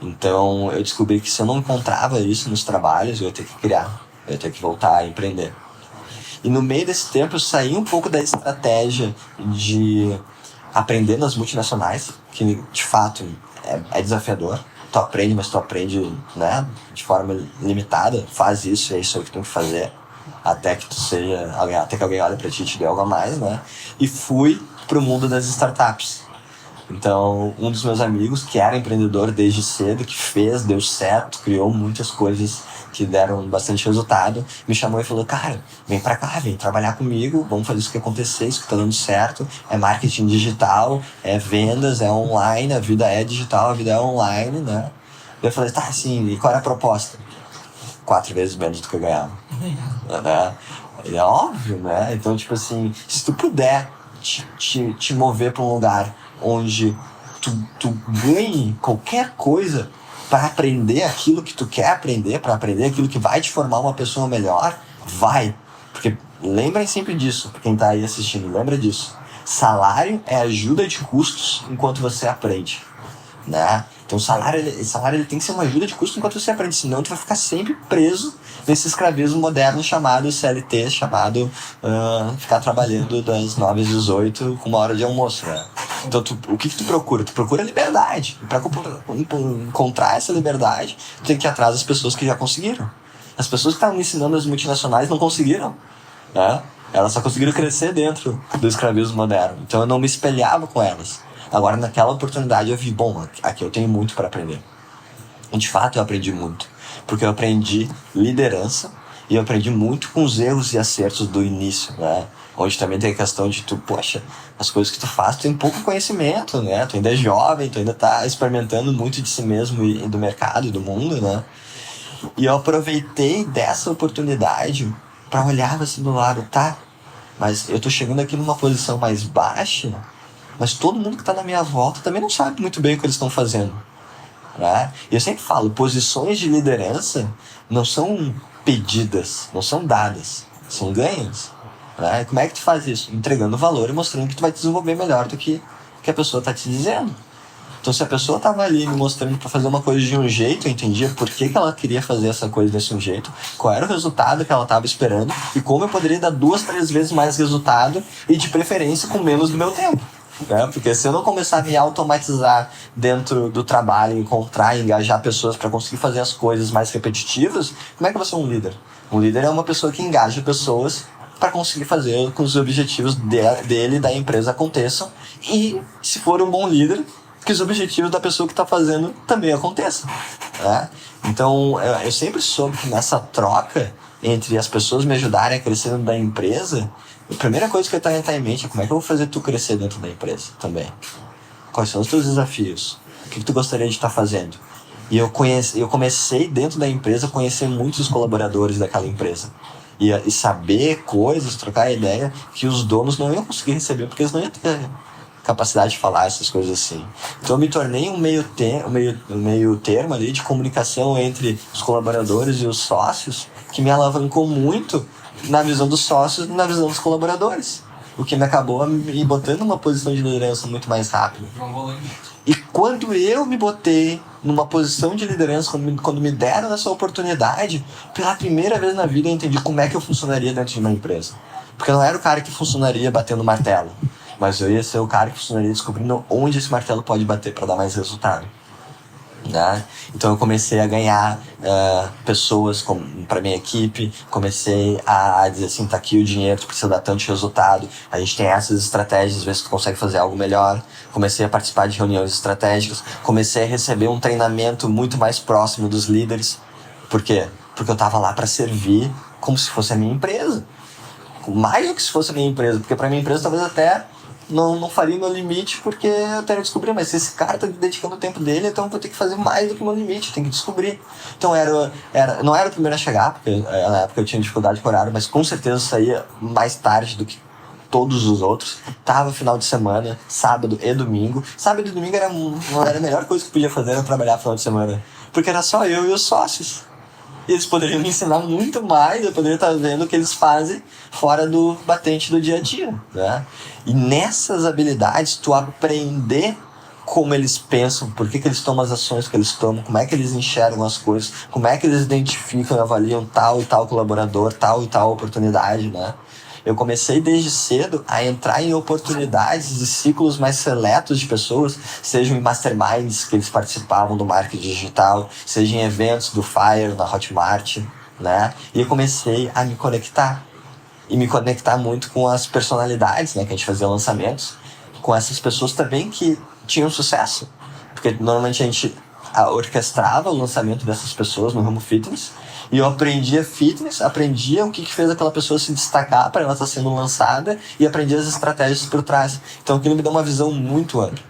Então eu descobri que se eu não encontrava isso nos trabalhos, eu ia ter que criar, eu ia ter que voltar a empreender. E no meio desse tempo eu saí um pouco da estratégia de aprender nas multinacionais, que de fato é desafiador. Tu aprende, mas tu aprende, né, de forma limitada. Faz isso, é isso aí que tu tem que fazer. Até que alguém olhe pra ti e te dê algo a mais, né? E fui pro mundo das startups. Então, um dos meus amigos, que era empreendedor desde cedo, que deu certo, criou muitas coisas que deram bastante resultado, me chamou e falou: cara, vem pra cá, vem trabalhar comigo, vamos fazer isso que acontecer, isso que tá dando certo, é marketing digital, é vendas, é online, a vida é digital, a vida é online, né? Eu falei: tá, assim, e qual era a proposta? 4 vezes menos do que eu ganhava. Né? E é óbvio, né? Então, tipo assim, se tu puder te mover pra um lugar onde tu ganhe qualquer coisa para aprender aquilo que tu quer aprender, para aprender aquilo que vai te formar uma pessoa melhor, vai. Porque lembrem sempre disso, quem tá aí assistindo, lembra disso. Salário é ajuda de custos enquanto você aprende, né? Então o salário ele tem que ser uma ajuda de custo enquanto você aprende, senão tu vai ficar sempre preso nesse escravismo moderno chamado CLT, chamado ficar trabalhando das 9 às 18 com uma hora de almoço, né? Então o que tu procura? Tu procura liberdade. E para encontrar essa liberdade, tu tem que ir atrás das pessoas que já conseguiram. As pessoas que estavam ensinando as multinacionais não conseguiram, né? Elas só conseguiram crescer dentro do escravismo moderno. Então eu não me espelhava com elas. Agora, naquela oportunidade, eu vi, bom, aqui eu tenho muito para aprender. E, de fato, eu aprendi muito. Porque eu aprendi liderança e eu aprendi muito com os erros e acertos do início, né? Onde também tem a questão de as coisas que tu faz, tu tem pouco conhecimento, né? Tu ainda é jovem, tu ainda tá experimentando muito de si mesmo e do mercado e do mundo, né? E eu aproveitei dessa oportunidade para olhar assim do lado, tá? Mas eu tô chegando aqui numa posição mais baixa, mas todo mundo que tá na minha volta também não sabe muito bem o que eles estão fazendo, né? E eu sempre falo, posições de liderança não são pedidas, não são dadas, são ganhas, né? E como é que tu faz isso? Entregando valor e mostrando que tu vai te desenvolver melhor do que a pessoa tá te dizendo. Então se a pessoa tava ali me mostrando para fazer uma coisa de um jeito, eu entendia por que ela queria fazer essa coisa desse um jeito, qual era o resultado que ela tava esperando e como eu poderia dar 2, 3 vezes mais resultado e de preferência com menos do meu tempo. Né? Porque se eu não começar a me automatizar dentro do trabalho, encontrar e engajar pessoas para conseguir fazer as coisas mais repetitivas, como é que eu vou ser um líder? Um líder é uma pessoa que engaja pessoas para conseguir fazer com que os objetivos dele e da empresa aconteçam e, se for um bom líder, que os objetivos da pessoa que está fazendo também aconteçam. Né? Então, eu sempre soube que nessa troca entre as pessoas me ajudarem a crescer dentro da empresa, a primeira coisa que eu tenho em mente é como é que eu vou fazer tu crescer dentro da empresa também. Quais são os teus desafios? O que tu gostaria de estar fazendo? E eu comecei dentro da empresa a conhecer muitos colaboradores daquela empresa. e saber coisas, trocar ideia que os donos não iam conseguir receber, porque eles não iam ter capacidade de falar essas coisas assim. Então eu me tornei um meio termo ali de comunicação entre os colaboradores e os sócios, que me alavancou muito na visão dos sócios e na visão dos colaboradores, o que me acabou me botando numa posição de liderança muito mais rápido. E quando eu me botei numa posição de liderança, quando me deram essa oportunidade, pela primeira vez na vida eu entendi como é que eu funcionaria dentro de uma empresa. Porque eu não era o cara que funcionaria batendo martelo, mas eu ia ser o cara que funcionaria descobrindo onde esse martelo pode bater para dar mais resultado. Né? Então eu comecei a ganhar pessoas para minha equipe, comecei a dizer assim, tá aqui o dinheiro, tu precisa dar tanto de resultado, a gente tem essas estratégias, vê se tu consegue fazer algo melhor. Comecei a participar de reuniões estratégicas, comecei a receber um treinamento muito mais próximo dos líderes. Por quê? Porque eu tava lá para servir como se fosse a minha empresa, mais do que se fosse a minha empresa, porque para minha empresa talvez até não faria meu limite, porque eu teria que descobrir, mas se esse cara tá dedicando o tempo dele, então eu vou ter que fazer mais do que o meu limite, eu tenho que descobrir. Então não era o primeiro a chegar, porque na época eu tinha dificuldade com horário, mas com certeza eu saía mais tarde do que todos os outros. Tava final de semana, sábado e domingo. Sábado e domingo era a melhor coisa que eu podia fazer, era trabalhar final de semana, porque era só eu e os sócios. Eles poderiam me ensinar muito mais, eu poderia estar vendo o que eles fazem fora do batente do dia a dia, né? E nessas habilidades, tu aprender como eles pensam, por que eles tomam as ações que eles tomam, como é que eles enxergam as coisas, como é que eles identificam e avaliam tal e tal colaborador, tal e tal oportunidade, né? Eu comecei desde cedo a entrar em oportunidades e ciclos mais seletos de pessoas, sejam em masterminds que eles participavam do marketing digital, seja em eventos do Fire, na Hotmart, né? E eu comecei a me conectar. E me conectar muito com as personalidades, né? Que a gente fazia lançamentos, com essas pessoas também que tinham sucesso. Porque normalmente a gente orquestrava o lançamento dessas pessoas no ramo fitness, e eu aprendia fitness, aprendia o que fez aquela pessoa se destacar para ela estar sendo lançada, e aprendia as estratégias por trás. Então aquilo me deu uma visão muito ampla,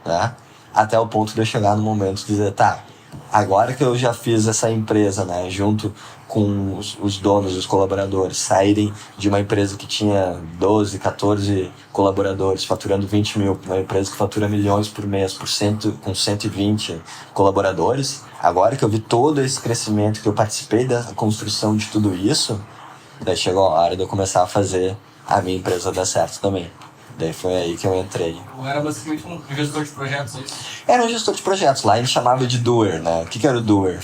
né? Até o ponto de eu chegar no momento de dizer, tá, agora que eu já fiz essa empresa, né, junto com os donos, os colaboradores, saírem de uma empresa que tinha 12, 14 colaboradores, faturando 20 mil, uma empresa que fatura milhões por mês, com 120 colaboradores, agora que eu vi todo esse crescimento, que eu participei da construção de tudo isso, daí chegou a hora de eu começar a fazer a minha empresa dar certo também. Daí foi aí que eu entrei. Era basicamente um gestor de projetos, é isso? Era um gestor de projetos. Lá ele chamava de doer, né? O que era o doer?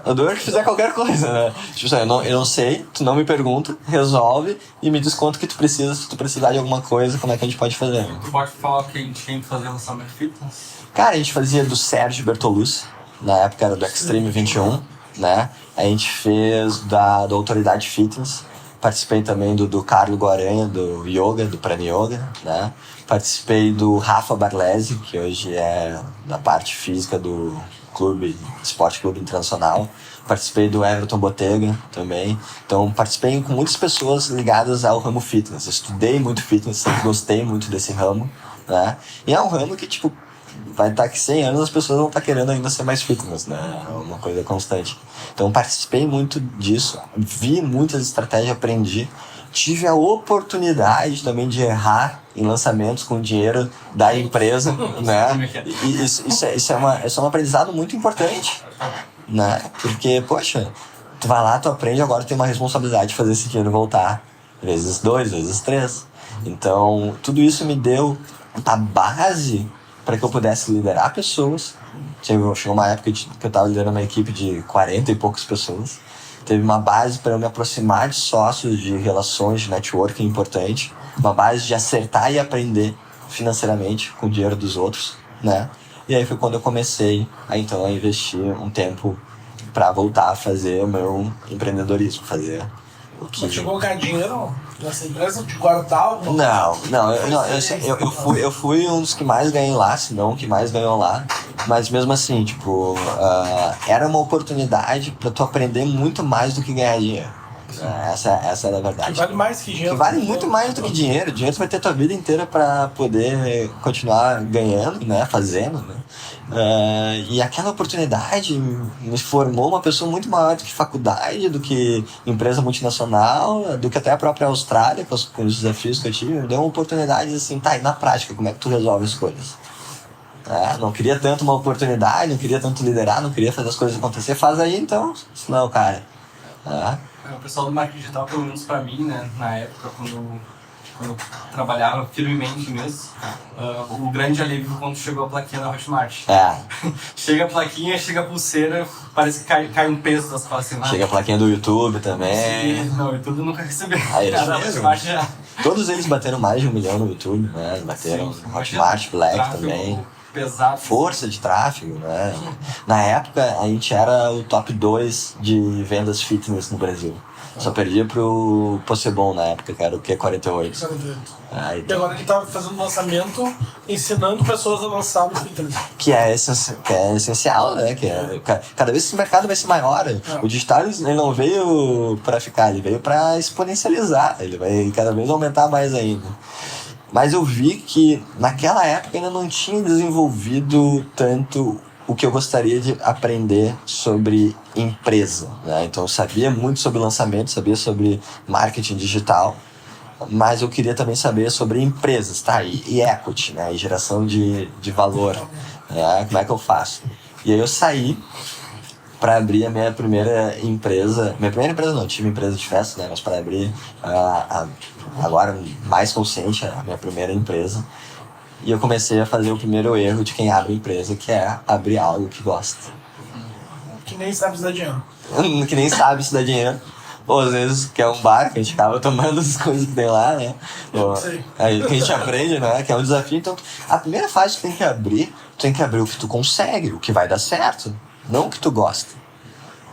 O doer que fizer qualquer coisa, né? Tipo, eu não sei, tu não me pergunta, resolve e me diz quanto que tu precisa. Se tu precisar de alguma coisa, como é que a gente pode fazer? Tu pode falar que a gente tem que fazer lançamento fitness? Cara, a gente fazia do Sérgio Bertolucci, na época era do Extreme 21, né? A gente fez da Autoridade Fitness. Participei também do Carlo Guaranha, do Yoga, do Prana Yoga, né? Participei do Rafa Barlesi, que hoje é da parte física do Esporte Clube Internacional. Participei do Everton Bottega também. Então, participei com muitas pessoas ligadas ao ramo fitness. Estudei muito fitness, sempre gostei muito desse ramo, né? E é um ramo que, tipo, vai estar que 100 anos as pessoas vão estar querendo ainda ser mais fitness, né? É uma coisa constante. Então participei muito disso, vi muitas estratégias, aprendi. Tive a oportunidade também de errar em lançamentos com dinheiro da empresa, né? E isso é um aprendizado muito importante, né? Porque, poxa, tu vai lá, tu aprende, agora tem uma responsabilidade de fazer esse dinheiro voltar. Vezes 2, vezes 3. Então, tudo isso me deu a base para que eu pudesse liderar pessoas. Chegou uma época que eu estava liderando uma equipe de 40 e poucas pessoas. Teve uma base para eu me aproximar de sócios, de relações, de networking importante. Uma base de acertar e aprender financeiramente com o dinheiro dos outros, né? E aí foi quando eu comecei a investir um tempo para voltar a fazer o meu empreendedorismo, fazer o que... Você chegou a ganhar dinheiro nessa empresa de guardar? Eu fui um dos que mais ganhei lá, se não o que mais ganhou lá. Mas mesmo assim, tipo, era uma oportunidade para tu aprender muito mais do que ganhar dinheiro. Essa é a verdade. Que vale mais que dinheiro. Que vale muito mais do que dinheiro. Dinheiro tu vai ter tua vida inteira para poder continuar ganhando, né? Fazendo, né? E aquela oportunidade me formou uma pessoa muito maior do que faculdade, do que empresa multinacional, do que até a própria Austrália, com os desafios que eu tive. Me deu uma oportunidade assim, tá, e na prática, como é que tu resolve as coisas? Não queria tanto uma oportunidade, não queria tanto liderar, não queria fazer as coisas acontecer. Faz aí então, senão, cara. O pessoal do marketing digital, pelo menos pra mim, né, na época, quando eu trabalhava firmemente mesmo, o grande alívio quando chegou a plaquinha na Hotmart. Chega a plaquinha, chega a pulseira, parece que cai um peso das costas. Assim, chega a plaquinha do YouTube também. Não, o YouTube nunca recebeu. Hotmart já. Todos eles bateram mais de 1 milhão no YouTube, né? Bateram Hotmart, Black também. Pesado. Força de tráfego, né? Na época, a gente era o top 2 de vendas fitness no Brasil. Só perdia pro Possebon na época, que era o Q48. E agora ele tá fazendo lançamento, ensinando pessoas a lançar no fitness. Que é essencial, né? Cada vez esse mercado vai ser maior. O digital ele não veio para ficar, ele veio para exponencializar. Ele vai cada vez aumentar mais ainda. Mas eu vi que naquela época ainda não tinha desenvolvido tanto o que eu gostaria de aprender sobre empresa, né? Então eu sabia muito sobre lançamento, sabia sobre marketing digital, mas eu queria também saber sobre empresas, tá? E equity, né? E geração de valor, né? Como é que eu faço? E aí eu saí para abrir a minha primeira empresa. Minha primeira empresa não, tive empresa de festa, né? Mas para abrir agora mais consciente a minha primeira empresa. E eu comecei a fazer o primeiro erro de quem abre empresa, que é abrir algo que gosta. Que nem sabe se dá dinheiro. Que nem sabe se dá dinheiro. Ou às vezes que é um bar que a gente acaba tomando as coisas que tem lá, né? Aí que a gente aprende, né? Que é um desafio. Então, a primeira fase que tu tem que abrir o que tu consegue, o que vai dar certo, não o que tu gosta,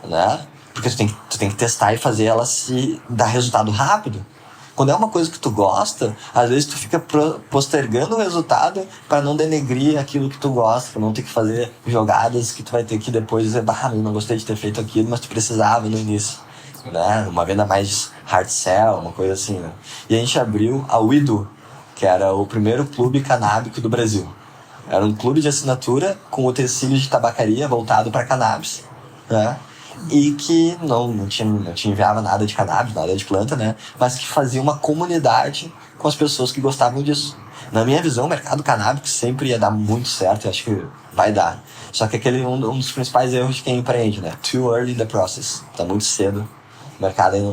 né? Porque tu tem que testar e fazer ela se dar resultado rápido. Quando é uma coisa que tu gosta, às vezes tu fica postergando o resultado para não denegrir aquilo que tu gosta, para não ter que fazer jogadas que tu vai ter que depois dizer, eu não gostei de ter feito aquilo, mas tu precisava no início, né? Uma venda mais hard sell, uma coisa assim, né? E a gente abriu a WeDo, que era o primeiro clube canábico do Brasil. Era um clube de assinatura com utensílios de tabacaria voltado para cannabis, né? E que não te enviava nada de cannabis, nada de planta, né? Mas que fazia uma comunidade com as pessoas que gostavam disso. Na minha visão, o mercado canábico sempre ia dar muito certo, eu acho que vai dar. Só que aquele um dos principais erros de quem empreende, né? Too early in the process. Tá muito cedo. O mercado ainda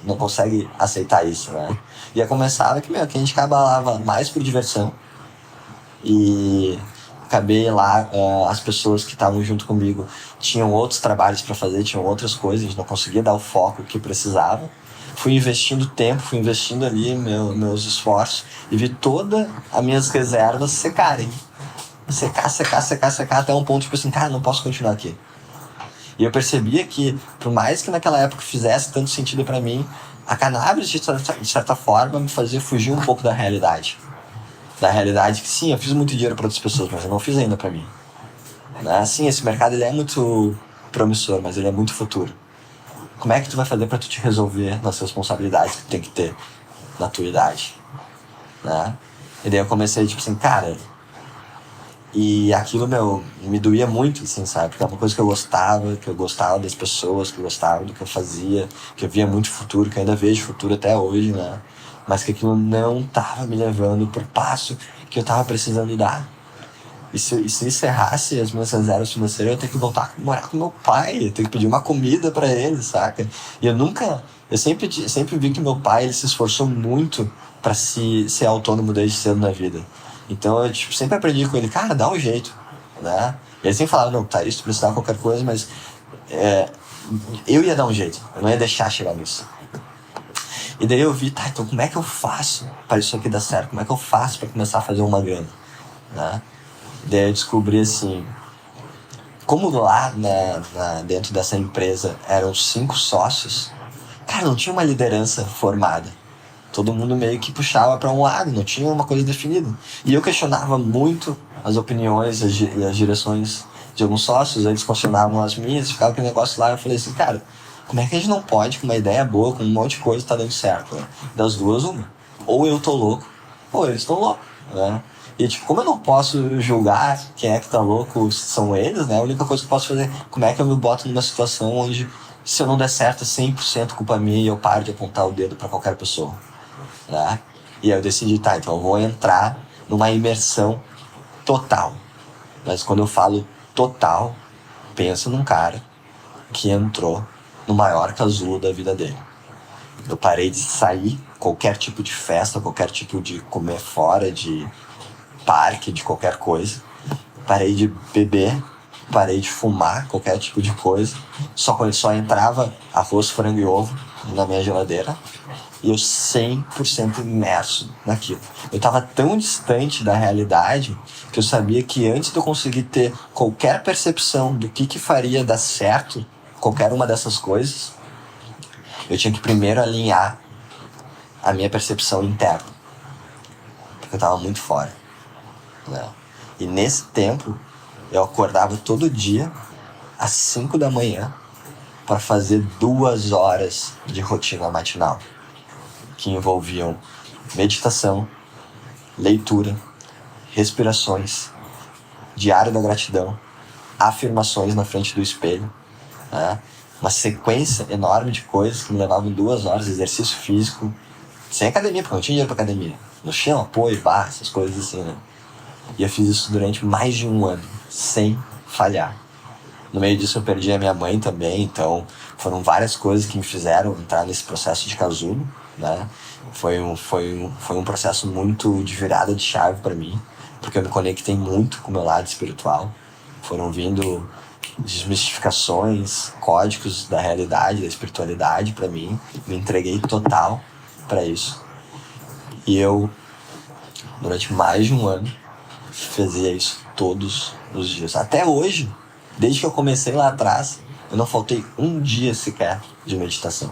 não consegue aceitar isso, né? E a começar que a gente trabalhava mais por diversão. E acabei lá, as pessoas que estavam junto comigo tinham outros trabalhos para fazer, tinham outras coisas, a gente não conseguia dar o foco que precisava. Fui investindo tempo, fui investindo ali meus esforços e vi todas as minhas reservas secarem. Secar até um ponto tipo assim, cara, não posso continuar aqui. E eu percebia que, por mais que naquela época fizesse tanto sentido para mim, a cannabis, de certa forma, me fazia fugir um pouco da realidade. Da realidade que, sim, eu fiz muito dinheiro para outras pessoas, mas eu não fiz ainda para mim. Né? Sim, esse mercado ele é muito promissor, mas ele é muito futuro. Como é que tu vai fazer para tu te resolver nas responsabilidades que tu tem que ter na tua idade? Né? E daí eu comecei, tipo assim, cara... E aquilo, me doía muito, assim, sabe? Porque é uma coisa que eu gostava das pessoas, que eu gostava do que eu fazia, que eu via muito futuro, que eu ainda vejo futuro até hoje, né? Mas que aquilo não tava me levando pro passo que eu tava precisando dar. E se encerrasse as minhas reservas financeiras, eu ia ter que voltar a morar com meu pai, eu ia ter que pedir uma comida pra ele, saca? E eu sempre vi que meu pai, ele se esforçou muito pra ser autônomo desde cedo na vida. Então eu sempre aprendi com ele, cara, dá um jeito, né? E ele sempre falava, não, tá, isso, tu precisava de qualquer coisa, mas eu ia dar um jeito, eu não ia deixar chegar nisso. E daí eu vi, tá, então como é que eu faço para isso aqui dar certo? Como é que eu faço para começar a fazer uma grana? Né? E daí eu descobri assim, como lá dentro dessa empresa eram 5 sócios, cara, não tinha uma liderança formada. Todo mundo meio que puxava para um lado, não tinha uma coisa definida. E eu questionava muito as opiniões e as direções de alguns sócios, eles questionavam as minhas, ficava aquele negócio lá, eu falei assim, cara, como é que a gente não pode, com uma ideia boa, com um monte de coisa, tá dando certo, né? Das duas, uma. Ou eu tô louco, ou eles estão loucos, né? E, tipo, como eu não posso julgar quem é que tá louco, se são eles, né? A única coisa que eu posso fazer, como é que eu me boto numa situação onde, se eu não der certo, é 100% culpa minha e eu paro de apontar o dedo pra qualquer pessoa, né? E aí eu decidi, tá, então eu vou entrar numa imersão total. Mas quando eu falo total, pensa num cara que entrou no maior casulo da vida dele. Eu parei de sair, qualquer tipo de festa, qualquer tipo de comer fora, de parque, de qualquer coisa. Parei de beber, parei de fumar, qualquer tipo de coisa. Só entrava arroz, frango e ovo na minha geladeira. E eu 100% imerso naquilo. Eu estava tão distante da realidade que eu sabia que antes de eu conseguir ter qualquer percepção do que faria dar certo, qualquer uma dessas coisas, eu tinha que primeiro alinhar a minha percepção interna. Porque eu estava muito fora, né? E nesse tempo, eu acordava todo dia às 5 da manhã para fazer 2 horas de rotina matinal, que envolviam meditação, leitura, respirações, diário da gratidão, afirmações na frente do espelho, né? Uma sequência enorme de coisas que me levavam 2 horas, exercício físico, sem academia, porque eu não tinha dinheiro pra academia. No chão, apoio, barra, essas coisas assim, né? E eu fiz isso durante mais de 1 ano, sem falhar. No meio disso eu perdi a minha mãe também, então foram várias coisas que me fizeram entrar nesse processo de casulo, né? Foi um processo muito de virada de chave para mim, porque eu me conectei muito com o meu lado espiritual. Foram vindo desmistificações, códigos da realidade, da espiritualidade para mim. Me entreguei total para isso. E eu, durante mais de 1 ano, fazia isso todos os dias. Até hoje, desde que eu comecei lá atrás, eu não faltei um dia sequer de meditação.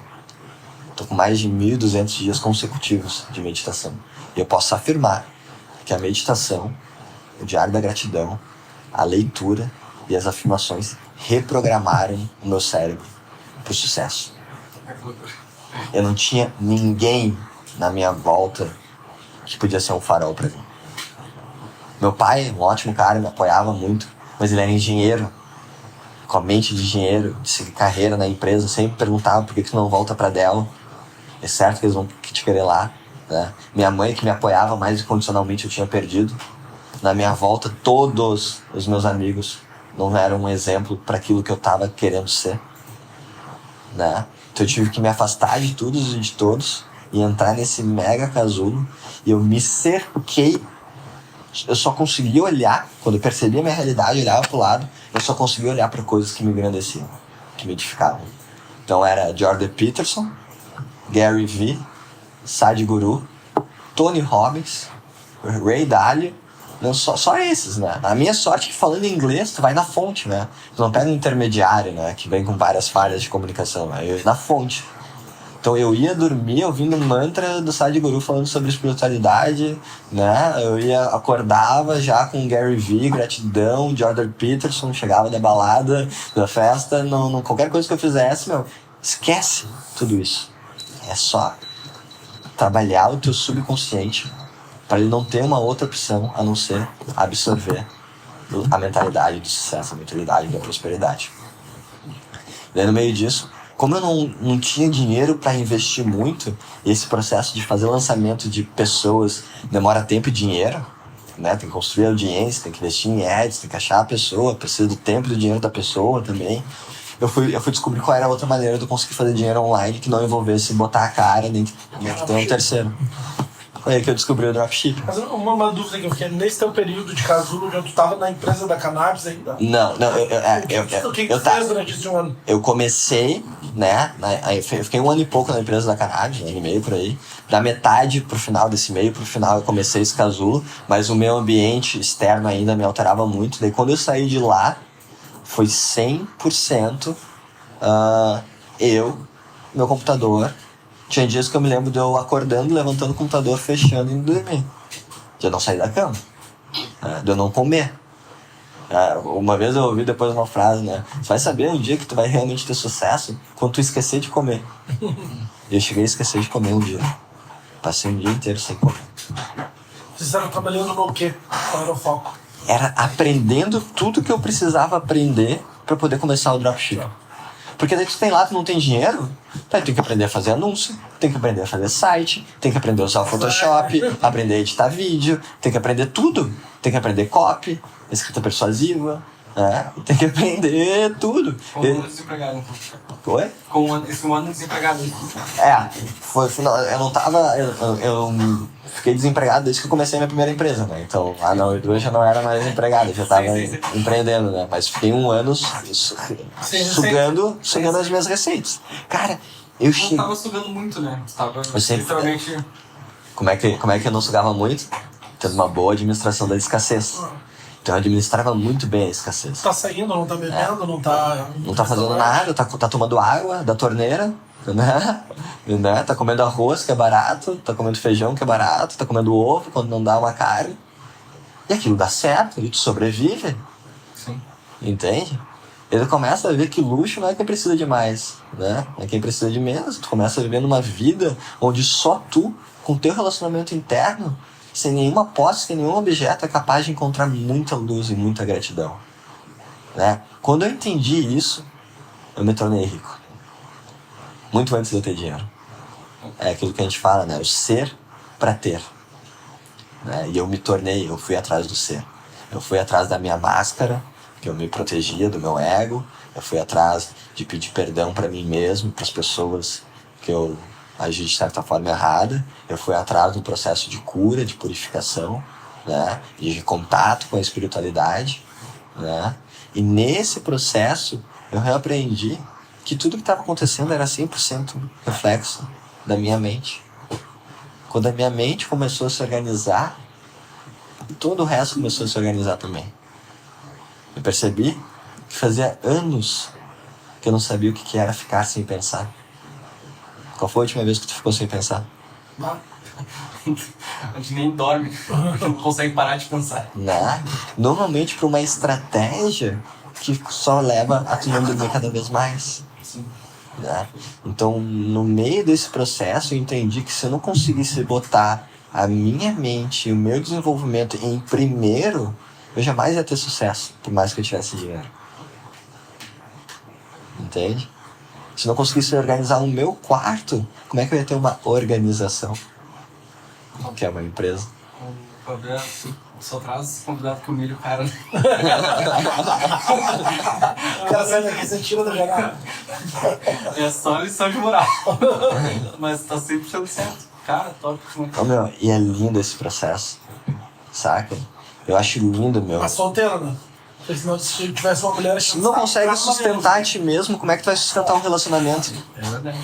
Estou com mais de 1.200 dias consecutivos de meditação. E eu posso afirmar que a meditação, o diário da gratidão, a leitura e as afirmações reprogramaram o meu cérebro para o sucesso. Eu não tinha ninguém na minha volta que podia ser um farol para mim. Meu pai, um ótimo cara, me apoiava muito, mas ele era engenheiro, com a mente de engenheiro, de seguir carreira na empresa. Sempre perguntava por que tu não volta para Dell. É certo que eles vão te querer lá, né? Minha mãe, que me apoiava mais incondicionalmente, eu tinha perdido. Na minha volta, todos os meus amigos não eram um exemplo para aquilo que eu estava querendo ser, né? Então eu tive que me afastar de tudo e de todos e entrar nesse mega casulo. E eu me cerquei. Eu só conseguia olhar, quando eu percebia a minha realidade, eu olhava pro lado, eu só conseguia olhar para coisas que me engrandeciam, que me edificavam. Então era Jordan Peterson, Gary Vee, Sadhguru, Tony Robbins, Ray Dalio, não, só esses, né? A minha sorte é que, falando inglês, tu vai na fonte, né? Tu não pega um intermediário, né? Que vem com várias falhas de comunicação, né? Eu ia na fonte. Então eu ia dormir ouvindo mantra do Sadhguru falando sobre espiritualidade, né? Eu acordava já com Gary Vee, gratidão, Jordan Peterson, chegava da balada, da festa, não, qualquer coisa que eu fizesse, esquece tudo isso. É só trabalhar o teu subconsciente para ele não ter uma outra opção a não ser absorver a mentalidade do sucesso, a mentalidade da prosperidade. Daí no meio disso, como eu não tinha dinheiro para investir muito, esse processo de fazer lançamento de pessoas demora tempo e dinheiro, né? Tem que construir audiência, tem que investir em ads, tem que achar a pessoa, precisa do tempo e do dinheiro da pessoa também. Eu fui descobrir qual era a outra maneira de eu conseguir fazer dinheiro online que não envolvesse botar a cara, nem que ter um terceiro. Foi aí que eu descobri o dropship. Mas uma dúvida que eu fiquei, nesse teu período de casulo, onde tu tava na empresa da cannabis ainda? Não, O que tu fez durante esse 1 ano? Eu comecei, né, eu fiquei 1 ano e pouco na empresa da cannabis, 1 ano e meio por aí. Da metade pro final desse meio pro final eu comecei esse casulo, mas o meu ambiente externo ainda me alterava muito. Daí quando eu saí de lá, foi 100% meu computador. Tinha dias que eu me lembro de eu acordando, levantando o computador, fechando e indo dormir. De eu não sair da cama. De eu não comer. Uma vez eu ouvi depois uma frase, né? Você vai saber um dia que tu vai realmente ter sucesso quando tu esquecer de comer. E eu cheguei a esquecer de comer um dia. Passei um dia inteiro sem comer. Vocês estavam trabalhando no quê? Qual era o foco? Era aprendendo tudo que eu precisava aprender pra poder começar o dropship. Porque daí tu tem lá, tu não tem dinheiro, daí tem que aprender a fazer anúncio, tem que aprender a fazer site, tem que aprender a usar o Photoshop, aprender a editar vídeo, tem que aprender tudo. Tem que aprender copy, escrita persuasiva, tem que aprender tudo. Como um ano desempregado, então. Oi? Esse um ano desempregado. Eu não tava. Eu fiquei desempregado desde que eu comecei a minha primeira empresa, né? Então, no Edu eu já não era mais empregado, eu já tava empreendendo, né? Mas fiquei um ano sugando as minhas receitas. Cara, eu cheguei. Não tava sugando muito, né? Tava literalmente. Como é que eu não sugava muito? Tendo uma boa administração da escassez. Então eu administrava muito bem a escassez. Tá saindo, não tá bebendo, não tá... Não tá fazendo nada, tá tomando água da torneira, né? Tá comendo arroz, que é barato, tá comendo feijão, que é barato, tá comendo ovo quando não dá uma carne. E aquilo dá certo, e tu sobrevive. Sim. Entende? Ele começa a ver que luxo não é quem precisa de mais, né? É quem precisa de menos. Tu começa a viver numa vida onde só tu, com teu relacionamento interno, sem nenhuma posse, sem nenhum objeto, é capaz de encontrar muita luz e muita gratidão, né? Quando eu entendi isso, eu me tornei rico. Muito antes de eu ter dinheiro. É aquilo que a gente fala, né? O ser para ter. Né? E eu fui atrás do ser. Eu fui atrás da minha máscara, que eu me protegia do meu ego. Eu fui atrás de pedir perdão para mim mesmo, para as pessoas que eu agi de certa forma errada. Eu fui atrás do processo de cura, de purificação, né? De contato com a espiritualidade, né? E nesse processo eu reaprendi que tudo que estava acontecendo era 100% reflexo da minha mente. Quando a minha mente começou a se organizar, todo o resto começou a se organizar também. Eu percebi que fazia anos que eu não sabia o que era ficar sem pensar. Qual foi a última vez que tu ficou sem pensar? Não. A gente nem dorme, não consegue parar de pensar. Não. Normalmente para uma estratégia que só leva a tu não dormir cada vez mais. Sim. Né? Então, no meio desse processo, eu entendi que se eu não conseguisse botar a minha mente e o meu desenvolvimento em primeiro, eu jamais ia ter sucesso, por mais que eu tivesse dinheiro. Entende? Se eu não conseguisse organizar o meu quarto, como é que eu ia ter uma organização? Que é uma empresa. O problema só traz convidado que humilha o cara. O cara sai daqui, você tira da janela. É só lição de moral. Mas tá 100% certo. Cara, top. E é lindo esse processo, saca? Eu acho lindo, meu. Mas solteiro, né? Porque senão se tivesse uma mulher... Se não consegue sustentar a ti mesmo, como é que tu vai sustentar um relacionamento? É verdade.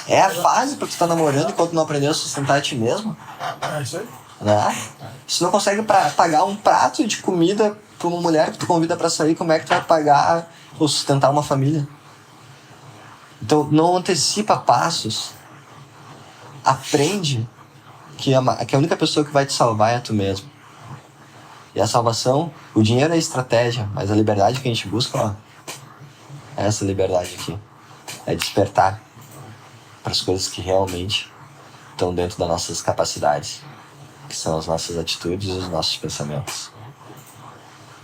É a fase pra tu estar namorando enquanto não aprendeu a sustentar a ti mesmo. É isso aí. Né? Se não consegue pagar um prato de comida pra uma mulher que tu convida pra sair, como é que tu vai pagar ou sustentar uma família? Então não antecipa passos. Aprende que a única pessoa que vai te salvar é tu mesmo. E a salvação, o dinheiro é estratégia, mas a liberdade que a gente busca, ó, é essa liberdade aqui. É despertar para as coisas que realmente estão dentro das nossas capacidades, que são as nossas atitudes e os nossos pensamentos.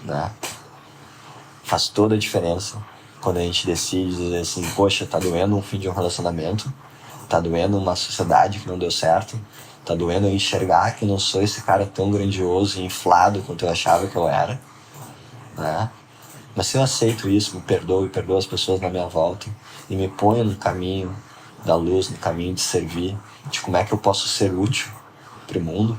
Né? Faz toda a diferença quando a gente decide dizer assim, poxa, tá doendo um fim de um relacionamento, tá doendo uma sociedade que não deu certo, tá doendo eu enxergar que eu não sou esse cara tão grandioso e inflado quanto eu achava que eu era, né? Mas se eu aceito isso, me perdoo e perdoo as pessoas na minha volta e me ponho no caminho da luz, no caminho de servir, de como é que eu posso ser útil pro mundo,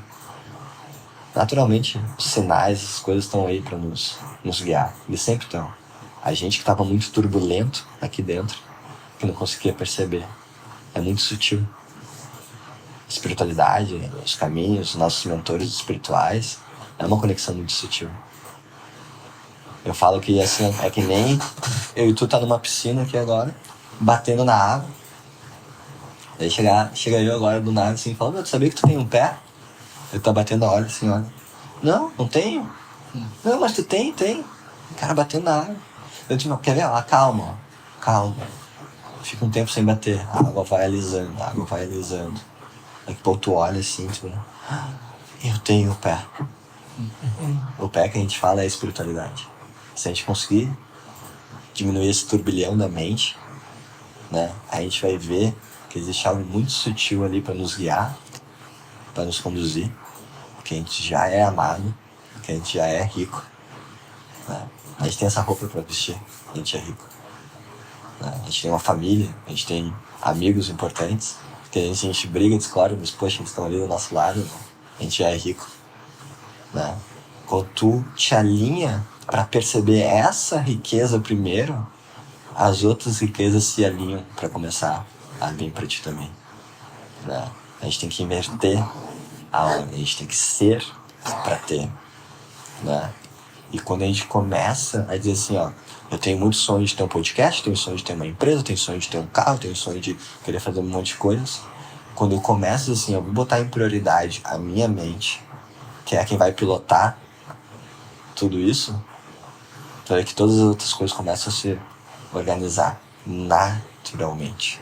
naturalmente os sinais, as coisas estão aí para nos guiar. Eles sempre estão. A gente que estava muito turbulento aqui dentro, que não conseguia perceber. É muito sutil. Espiritualidade, os caminhos, os nossos mentores espirituais, é uma conexão muito sutil. Eu falo que assim, é que nem eu e tu tá numa piscina aqui agora, batendo na água. Aí chega eu agora do nada assim, falando, tu sabia que tu tem um pé? Eu tô batendo a hora assim, olha. Não tenho. Não, mas tu tem. O cara batendo na água. Eu disse, quer ver? Calma. Fica um tempo sem bater. A água vai alisando. Daqui a pouco tu olha assim, tu... Eu tenho o pé. O pé que a gente fala é a espiritualidade. Se a gente conseguir diminuir esse turbilhão da mente, né, a gente vai ver que existe algo muito sutil ali para nos guiar, para nos conduzir, que a gente já é amado, que a gente já é rico, né? A gente tem essa roupa para vestir, a gente é rico, né? A gente tem uma família, a gente tem amigos importantes, que a gente briga, discorda, mas poxa, eles estão ali do nosso lado, né? A gente já é rico, né? Quando tu te alinha para perceber essa riqueza primeiro, as outras riquezas se alinham para começar a vir para ti também, né? A gente tem que inverter a ordem, a gente tem que ser para ter, né? E quando a gente começa a dizer assim, ó, eu tenho muito sonho de ter um podcast, tenho sonho de ter uma empresa, tenho sonho de ter um carro, tenho sonho de querer fazer um monte de coisas. Quando eu começo assim, eu vou botar em prioridade a minha mente, que é quem vai pilotar tudo isso, então é que todas as outras coisas começam a se organizar naturalmente.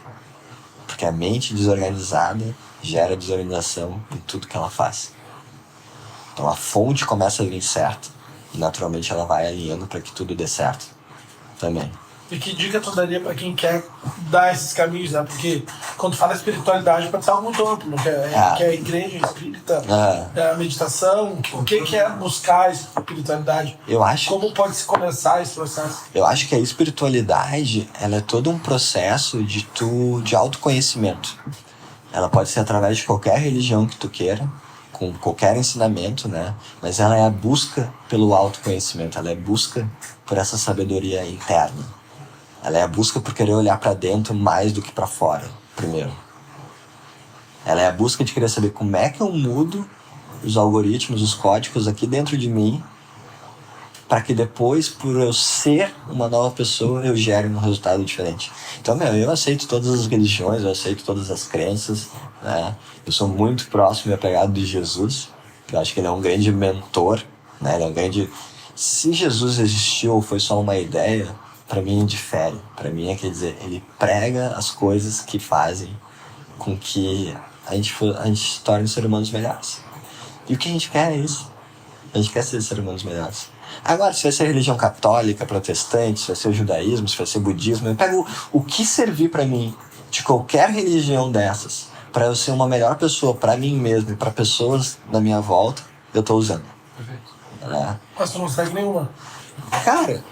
Porque a mente desorganizada gera desorganização em tudo que ela faz. Então a fonte começa a vir certa e naturalmente ela vai alinhando para que tudo dê certo também. E que dica tu daria para quem quer dar esses caminhos, né? Porque quando fala espiritualidade pode ser algo muito amplo, né? Que é a igreja espírita, a meditação, o que é buscar a espiritualidade? Como pode se começar esse processo? Eu acho que a espiritualidade, ela é todo um processo de autoconhecimento. Ela pode ser através de qualquer religião que tu queira, com qualquer ensinamento, né? Mas ela é a busca pelo autoconhecimento, ela é a busca por essa sabedoria interna. Ela é a busca por querer olhar para dentro mais do que para fora, primeiro. Ela é a busca de querer saber como é que eu mudo os algoritmos, os códigos aqui dentro de mim, para que depois, por eu ser uma nova pessoa, eu gere um resultado diferente. Então, eu aceito todas as religiões, eu aceito todas as crenças, né? Eu sou muito próximo e apegado de Jesus, que eu acho que ele é um grande mentor, né? Ele é um grande... Se Jesus existiu ou foi só uma ideia, para mim difere. Para mim quer dizer, ele prega as coisas que fazem com que a gente se torne seres humanos melhores. E o que a gente quer é isso. A gente quer ser seres humanos melhores. Agora, se vai ser religião católica, protestante, se vai ser judaísmo, se vai ser budismo, eu pego o que servir para mim de qualquer religião dessas, para eu ser uma melhor pessoa para mim mesmo e para pessoas na minha volta, eu tô usando. Né? Mas tu não segue nenhuma? Cara...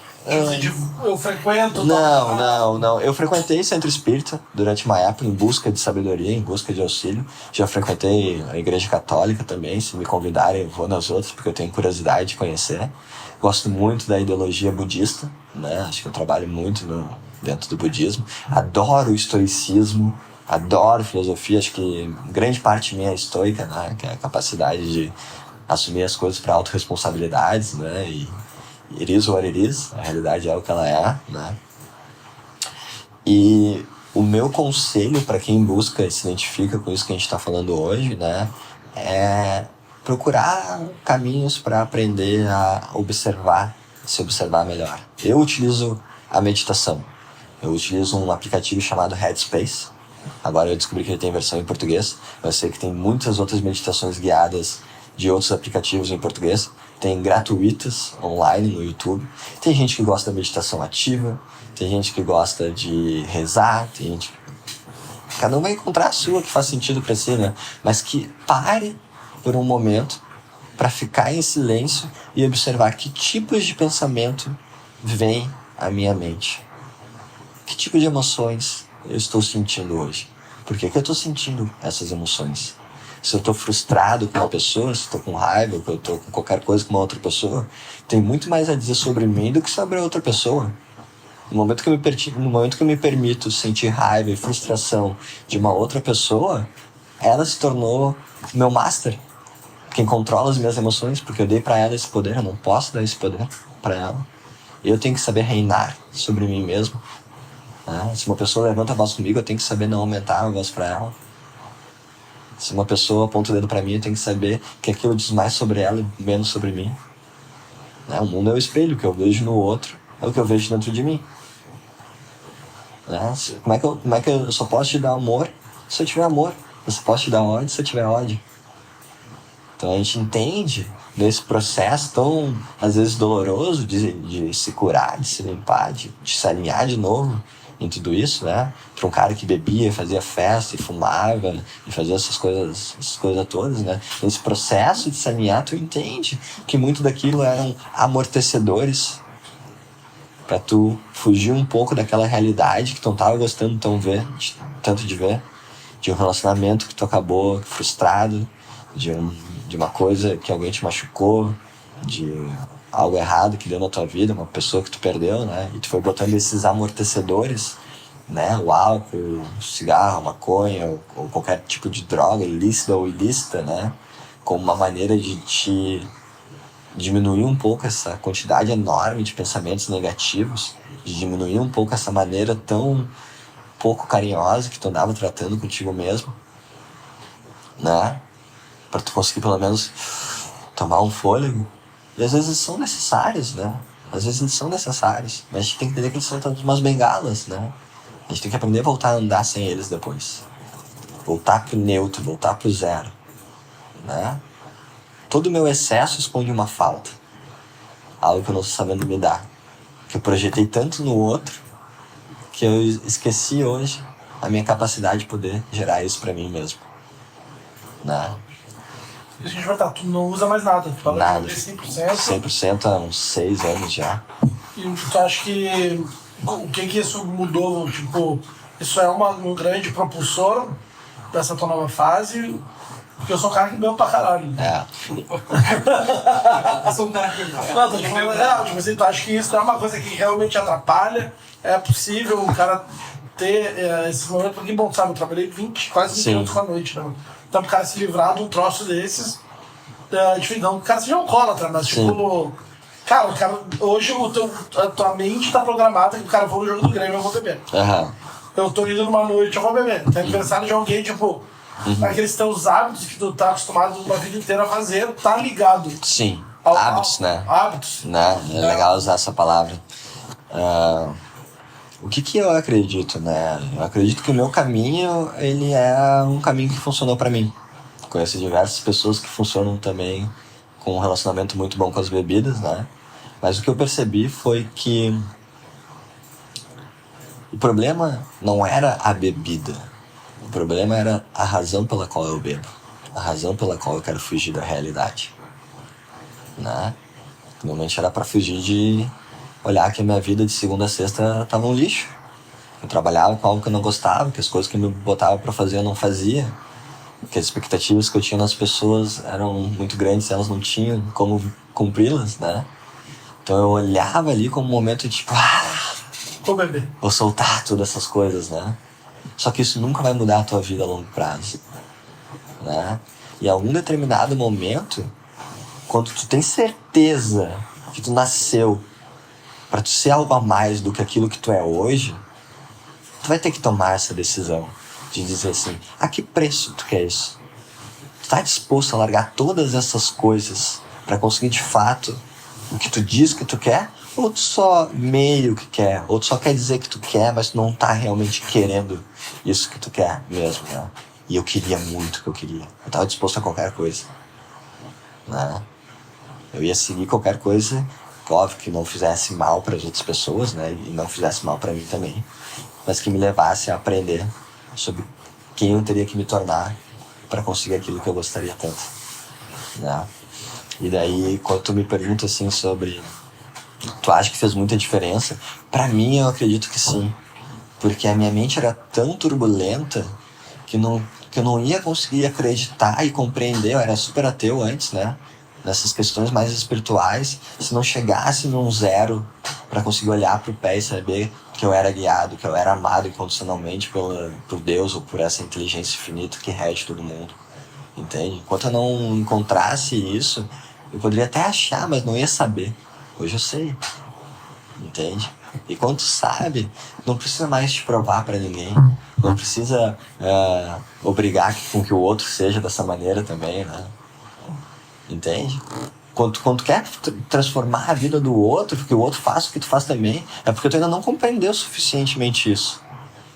Eu frequento... Não. Eu frequentei centro espírita durante uma época em busca de sabedoria, em busca de auxílio. Já frequentei a igreja católica também. Se me convidarem, eu vou nas outras, porque eu tenho curiosidade de conhecer. Gosto muito da ideologia budista, né? Acho que eu trabalho muito dentro do budismo. Adoro o estoicismo, adoro filosofia. Acho que grande parte minha é estoica, né? Que é a capacidade de assumir as coisas para autorresponsabilidades, né? E it is what it is, a realidade é o que ela é, né? E o meu conselho para quem busca e se identifica com isso que a gente está falando hoje, né, é procurar caminhos para aprender a se observar melhor. Eu utilizo a meditação. Eu utilizo um aplicativo chamado Headspace. Agora eu descobri que ele tem versão em português. Eu sei que tem muitas outras meditações guiadas de outros aplicativos em português. Tem gratuitas online no YouTube. Tem gente que gosta da meditação ativa, tem gente que gosta de rezar, tem gente... Cada um vai encontrar a sua que faz sentido para si, né? Mas que pare por um momento para ficar em silêncio e observar que tipos de pensamento vêm à minha mente. Que tipo de emoções eu estou sentindo hoje? Por que eu estou sentindo essas emoções? Se eu estou frustrado com uma pessoa, se estou com raiva, se eu estou com qualquer coisa com uma outra pessoa, tem muito mais a dizer sobre mim do que sobre a outra pessoa. No momento que eu me permito sentir raiva e frustração de uma outra pessoa, ela se tornou meu master. Quem controla as minhas emoções, porque eu dei para ela esse poder, eu não posso dar esse poder para ela. Eu tenho que saber reinar sobre mim mesmo. Se uma pessoa levanta a voz comigo, eu tenho que saber não aumentar a voz para ela. Se uma pessoa aponta o dedo pra mim, eu tenho que saber que aquilo diz mais sobre ela e menos sobre mim. Né? O mundo é o espelho, o que eu vejo no outro é o que eu vejo dentro de mim. Né? Como é que eu só posso te dar amor se eu tiver amor? Eu só posso te dar ódio se eu tiver ódio. Então a gente entende nesse processo tão, às vezes, doloroso de se curar, de se limpar, de se alinhar de novo em tudo isso, né? Para um cara que bebia, fazia festa e fumava e fazia essas coisas todas, né? Nesse processo de se alinhar, tu entende que muito daquilo eram amortecedores para tu fugir um pouco daquela realidade que tu não tava gostando tanto de ver, de um relacionamento que tu acabou frustrado, de uma coisa que alguém te machucou, de algo errado que deu na tua vida, uma pessoa que tu perdeu, né? E tu foi botando esses amortecedores, né? O álcool, o cigarro, a maconha, ou qualquer tipo de droga, ilícita ou ilícita, né? Como uma maneira de te diminuir um pouco essa quantidade enorme de pensamentos negativos, de diminuir um pouco essa maneira tão pouco carinhosa que tu andava tratando contigo mesmo, né? Para tu conseguir pelo menos tomar um fôlego. E às vezes são necessários, né? Às vezes eles são necessários, mas a gente tem que entender que eles são todas umas bengalas, né? A gente tem que aprender a voltar a andar sem eles depois. Voltar pro neutro, voltar pro zero, né? Todo o meu excesso esconde uma falta. Algo que eu não estou sabendo me dar. Que eu projetei tanto no outro que eu esqueci hoje a minha capacidade de poder gerar isso pra mim mesmo. Né? Isso a gente vai estar, tu não usa mais nada, tu fala Nada. de 100%. 100% há uns 6 anos já. E tu acha que o que isso mudou? Tipo, isso é um grande propulsor dessa tua nova fase? Porque eu sou um cara que bebe pra caralho. É. Eu sou um cara que Não, tô te falando, tipo assim, tu acha que isso é uma coisa que realmente atrapalha? É possível o cara ter esse momento? Porque, bom, sabe, eu trabalhei quase 20 anos com a noite, né? Então, pro cara se livrar de um troço desses, não, o cara seja alcoólatra, mas tipo, cara, hoje a tua mente tá programada que o cara for no jogo do Grêmio, eu vou beber. Uhum. Eu tô indo numa noite, eu vou beber. Tem aniversário de alguém, tipo, aqueles teus hábitos que tu tá acostumado uma vida inteira a fazer, tá ligado. Sim, hábitos, né? Hábitos. Né? É legal usar essa palavra. O que eu acredito, né? Eu acredito que o meu caminho, ele é um caminho que funcionou pra mim. Conheço diversas pessoas que funcionam também com um relacionamento muito bom com as bebidas, né? Mas o que eu percebi foi que o problema não era a bebida. O problema era a razão pela qual eu bebo. A razão pela qual eu quero fugir da realidade. Né? Normalmente era pra fugir de olhar que a minha vida de segunda a sexta tava um lixo. Eu trabalhava com algo que eu não gostava, que as coisas que me botava pra fazer eu não fazia, que as expectativas que eu tinha nas pessoas eram muito grandes e elas não tinham como cumpri-las, né? Então eu olhava ali como um momento de tipo, Vou beber. vou soltar todas essas coisas, né? Só que isso nunca vai mudar a tua vida a longo prazo, né? E em algum determinado momento, quando tu tem certeza que tu nasceu pra tu ser algo a mais do que aquilo que tu é hoje, tu vai ter que tomar essa decisão de dizer assim, a que preço tu quer isso? Tu tá disposto a largar todas essas coisas pra conseguir de fato o que tu diz que tu quer? Ou tu só meio que quer? Ou tu só quer dizer que tu quer, mas tu não tá realmente querendo isso que tu quer mesmo, né? E eu queria muito o que eu queria. Eu tava disposto a qualquer coisa, né? Eu ia seguir qualquer coisa, óbvio que não fizesse mal para as outras pessoas, né? E não fizesse mal para mim também, mas que me levasse a aprender sobre quem eu teria que me tornar para conseguir aquilo que eu gostaria tanto, né? E daí, quando tu me pergunta assim sobre tu acha que fez muita diferença, pra mim eu acredito que sim, porque a minha mente era tão turbulenta que eu não ia conseguir acreditar e compreender. Eu era super ateu antes, né? Nessas questões mais espirituais, se não chegasse num zero para conseguir olhar pro pé e saber que eu era guiado, que eu era amado incondicionalmente por Deus ou por essa inteligência infinita que rege todo mundo, entende? Enquanto eu não encontrasse isso, eu poderia até achar, mas não ia saber. Hoje eu sei, entende? E quando tu sabe, não precisa mais te provar para ninguém, não precisa obrigar com que o outro seja dessa maneira também, né? Entende? Quando tu quer transformar a vida do outro, que o outro faça o que tu faz também, é porque tu ainda não compreendeu suficientemente isso.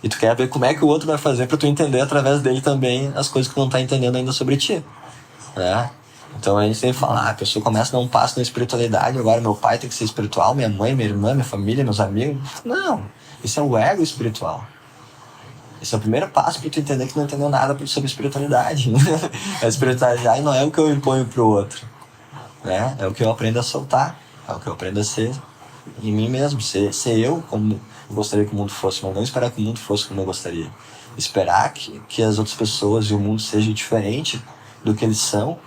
E tu quer ver como é que o outro vai fazer pra tu entender através dele também as coisas que tu não tá entendendo ainda sobre ti. Né? Então a gente tem que falar, a pessoa começa a dar um passo na espiritualidade, agora meu pai tem que ser espiritual, minha mãe, minha irmã, minha família, meus amigos. Não, isso é o ego espiritual. Esse é o primeiro passo pra tu entender que não entendeu nada sobre espiritualidade. A espiritualidade não é o que eu imponho pro outro, né? É o que eu aprendo a soltar, é o que eu aprendo a ser em mim mesmo, ser eu como eu gostaria que o mundo fosse, mas não esperar que o mundo fosse como eu gostaria. Esperar que as outras pessoas e o mundo sejam diferente do que eles são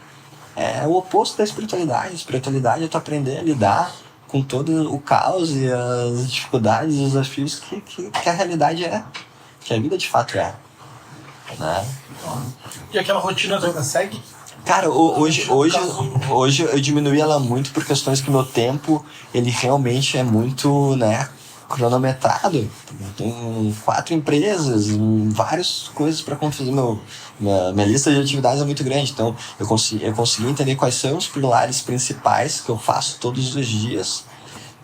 é o oposto da espiritualidade. A espiritualidade é tu aprender a lidar com todo o caos e as dificuldades e os desafios que a realidade é, que a vida de fato é, né? E aquela rotina tu ainda segue? Cara, hoje eu diminuí ela muito por questões que meu tempo, ele realmente é muito, né, cronometrado. Tem 4 empresas, várias coisas para fazer. Minha lista de atividades é muito grande, então eu consegui entender quais são os pilares principais que eu faço todos os dias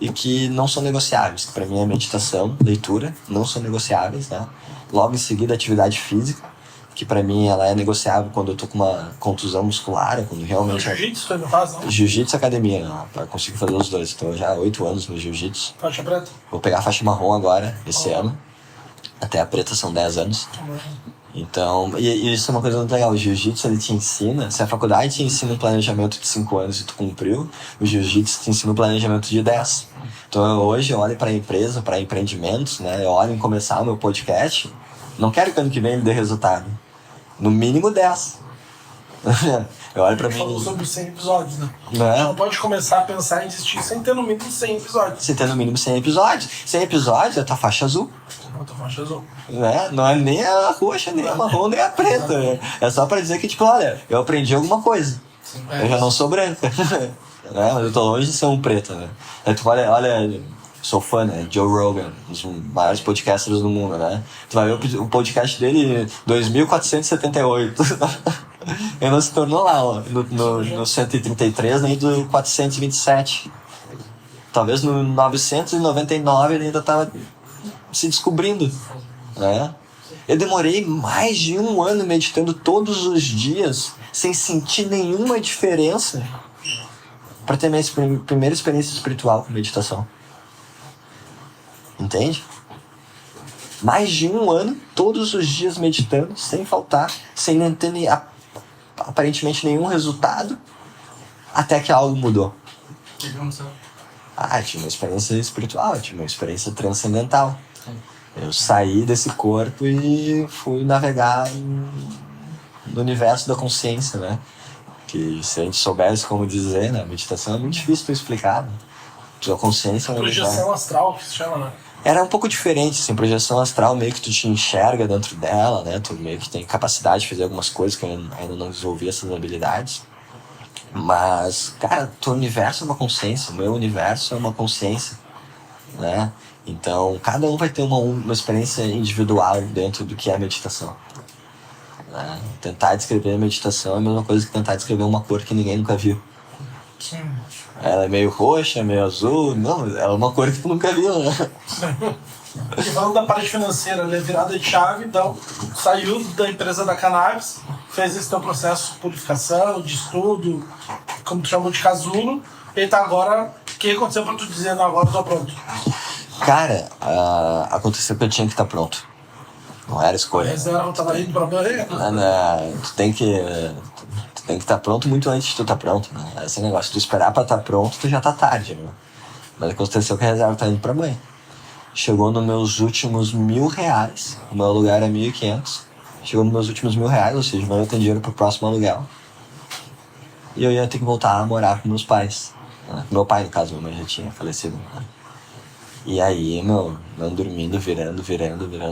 e que não são negociáveis. Para mim é meditação, leitura, não são negociáveis, né? Logo em seguida, atividade física, que pra mim ela é negociável quando eu tô com uma contusão muscular, quando realmente... Jiu-jitsu, tu não faz, não? Jiu-jitsu e academia, eu consigo fazer os dois. Estou já há 8 anos no jiu-jitsu. Faixa preta? Vou pegar a faixa marrom agora, esse ano. Até a preta são 10 anos. Então, e isso é uma coisa muito legal. O jiu-jitsu, ele te ensina, se a faculdade te ensina um planejamento de 5 anos e tu cumpriu, o jiu-jitsu te ensina um planejamento de 10. Então hoje eu olho para a empresa, para empreendimentos, né? Eu olho em começar o meu podcast, não quero que ano que vem ele dê resultado. No mínimo 10. Eu olho pra mim. Falou sobre 100 episódios, né? Né? Não pode começar a pensar em existir sem ter no mínimo 100 episódios. Sem ter no mínimo 100 episódios. 100 episódios é tua faixa azul. Não, tua faixa azul. Né? Não é nem a roxa, nem a marrom, nem a preta. É só pra dizer que, tipo, olha, eu aprendi alguma coisa. Sim, eu já não sou branca. Né? Mas eu tô longe de ser um preto, né? Aí tu olha, sou fã, né? Joe Rogan, um dos maiores podcasters do mundo, né? Tu vai ver o podcast dele 2478. Ele não se tornou lá, ó, no 133, nem do 427. Talvez no 999 ele ainda tava se descobrindo, né? Eu demorei mais de 1 ano meditando todos os dias, sem sentir nenhuma diferença, para ter minha primeira experiência espiritual com meditação. Entende? Mais de 1 ano, todos os dias meditando, sem faltar, sem ter aparentemente nenhum resultado, até que algo mudou. O que aconteceu? Tive uma experiência espiritual, tive uma experiência transcendental. Eu saí desse corpo e fui navegar no universo da consciência, né? Que se a gente soubesse como dizer, né? Meditação é muito difícil de explicar, né? Tua consciência é um projeção astral, que se chama, né? Era um pouco diferente, assim, projeção astral meio que tu te enxerga dentro dela, né? Tu meio que tem capacidade de fazer algumas coisas que eu ainda não desenvolvi essas habilidades. Mas, cara, teu universo é uma consciência, o meu universo é uma consciência, né? Então, cada um vai ter uma experiência individual dentro do que é a meditação. Né? Tentar descrever a meditação é a mesma coisa que tentar descrever uma cor que ninguém nunca viu. Sim. Ela é meio roxa, meio azul, não, ela é uma cor que tu nunca viu, né? E falando da parte financeira, ele é virada de chave, então saiu da empresa da cannabis, fez esse teu processo de purificação, de estudo, como tu chamou de casulo, e tá agora, o que aconteceu pra tu dizer, não, agora eu tô pronto? Cara, aconteceu que eu tinha que estar pronto. Não era A escolha. reserva tava indo pra barreira. Tu tem que estar pronto muito antes de tu estar pronto, né? Esse negócio, se tu esperar pra estar pronto, tu já tá tarde, né? Mas aconteceu que a reserva tá indo pra banho. Chegou nos meus últimos R$1.000, o meu aluguel era 1.500. Chegou nos meus últimos R$1.000, ou seja, não ia ter dinheiro pro próximo aluguel. E eu ia ter que voltar a morar com meus pais. Né? Meu pai, no caso, minha mãe já tinha falecido. Né? E aí, não dormindo, virando,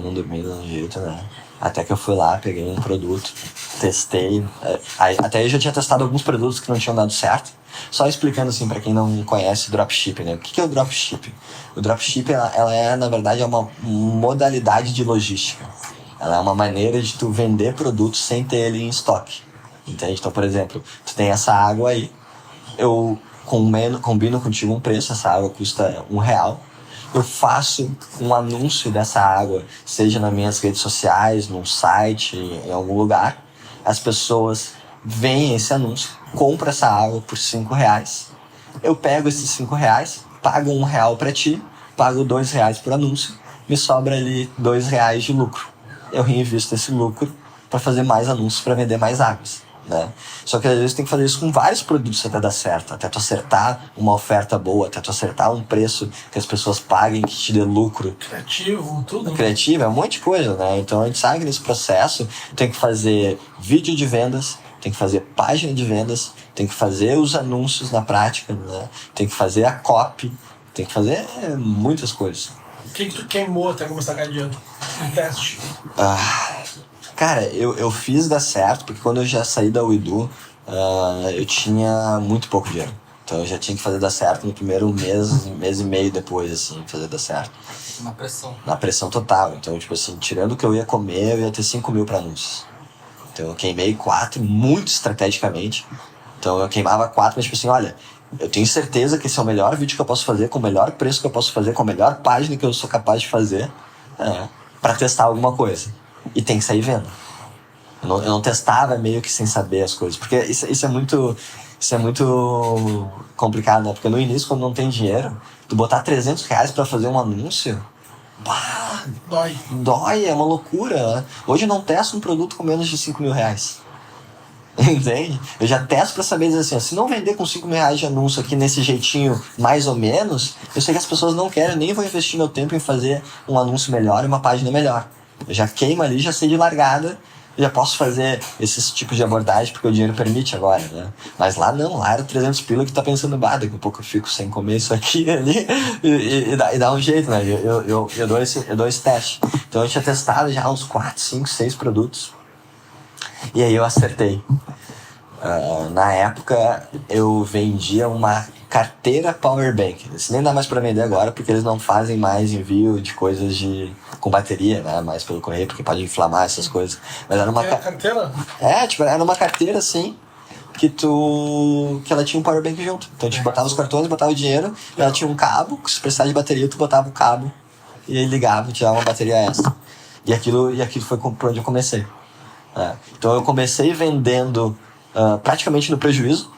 não dormindo de um jeito, né? Até que eu fui lá, peguei um produto, testei. Até aí eu já tinha testado alguns produtos que não tinham dado certo. Só explicando assim pra quem não conhece dropshipping, né? O que é o dropshipping? O dropshipping, ela é, na verdade, é uma modalidade de logística. Ela é uma maneira de tu vender produtos sem ter ele em estoque. Entende? Então, por exemplo, tu tem essa água aí. Eu combino contigo um preço, essa água custa R$1. Eu faço um anúncio dessa água, seja nas minhas redes sociais, num site, em algum lugar. As pessoas veem esse anúncio, compram essa água por R$5. Eu pego esses R$5, pago R$1 para ti, pago R$2 por anúncio, me sobra ali R$2 de lucro. Eu reinvisto esse lucro para fazer mais anúncios, para vender mais águas, né? Só que às vezes tem que fazer isso com vários produtos até dar certo, até tu acertar uma oferta boa, até tu acertar um preço que as pessoas paguem, que te dê lucro. Criativo, tudo. Criativo, é um monte de coisa, né? Então a gente sabe que nesse processo tem que fazer vídeo de vendas, tem que fazer página de vendas, tem que fazer os anúncios na prática, né? Tem que fazer a copy, tem que fazer muitas coisas. O que tu queimou até começar a ganhar dinheiro? Um teste. Cara, eu fiz dar certo, porque quando eu já saí da Uidu, eu tinha muito pouco dinheiro. Então eu já tinha que fazer dar certo no primeiro mês e meio depois, assim, fazer dar certo. Na pressão. Na pressão total. Então, tipo assim, tirando o que eu ia comer, eu ia ter 5 mil para anúncios. Então eu queimei 4 muito estrategicamente. Então eu queimava 4, mas tipo assim, olha, eu tenho certeza que esse é o melhor vídeo que eu posso fazer, com o melhor preço que eu posso fazer, com a melhor página que eu sou capaz de fazer, para testar alguma coisa. E tem que sair vendo. Eu não testava meio que sem saber as coisas. Porque isso é muito complicado, né? Porque no início, quando não tem dinheiro, tu botar R$300 pra fazer um anúncio, dói, é uma loucura, né? Hoje eu não testo um produto com menos de R$5 mil. Entende? Eu já testo pra saber dizer assim, ó, se não vender com R$5 mil de anúncio aqui nesse jeitinho mais ou menos, eu sei que as pessoas não querem, nem vou investir meu tempo em fazer um anúncio melhor e uma página melhor. Eu já queimo ali, já sei de largada, já posso fazer esses tipos de abordagem porque o dinheiro permite agora, né? Mas lá não, lá era 300 pila que tá pensando, daqui a pouco eu fico sem comer isso aqui ali e dá um jeito, né? Eu dou esse teste. Então eu tinha testado já uns 4, 5, 6 produtos e aí eu acertei. Na época eu vendia uma carteira Powerbank. Isso nem dá mais pra vender agora porque eles não fazem mais envio de coisas com bateria, né? Mais pelo correio, porque pode inflamar essas coisas. Mas era uma carteira? Era uma carteira assim que ela tinha um Powerbank junto. Então a gente botava os cartões, botava o dinheiro, ela tinha um cabo, se precisar de bateria, tu botava o cabo e aí ligava e tirava uma bateria extra. E aquilo foi por onde eu comecei. Então eu comecei vendendo praticamente no prejuízo,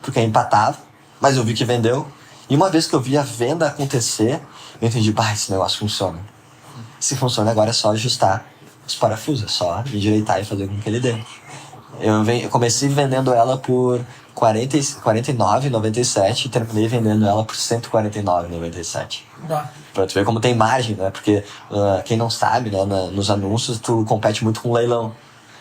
porque empatava, mas eu vi que vendeu. E uma vez que eu vi a venda acontecer, eu entendi, esse negócio funciona. Se funciona, agora é só ajustar os parafusos, é só endireitar e fazer com que ele dê. Eu comecei vendendo ela por R$49,97 e terminei vendendo ela por R$149,97. Pra tu ver como tem margem, né? Porque quem não sabe, né, nos anúncios tu compete muito com leilão.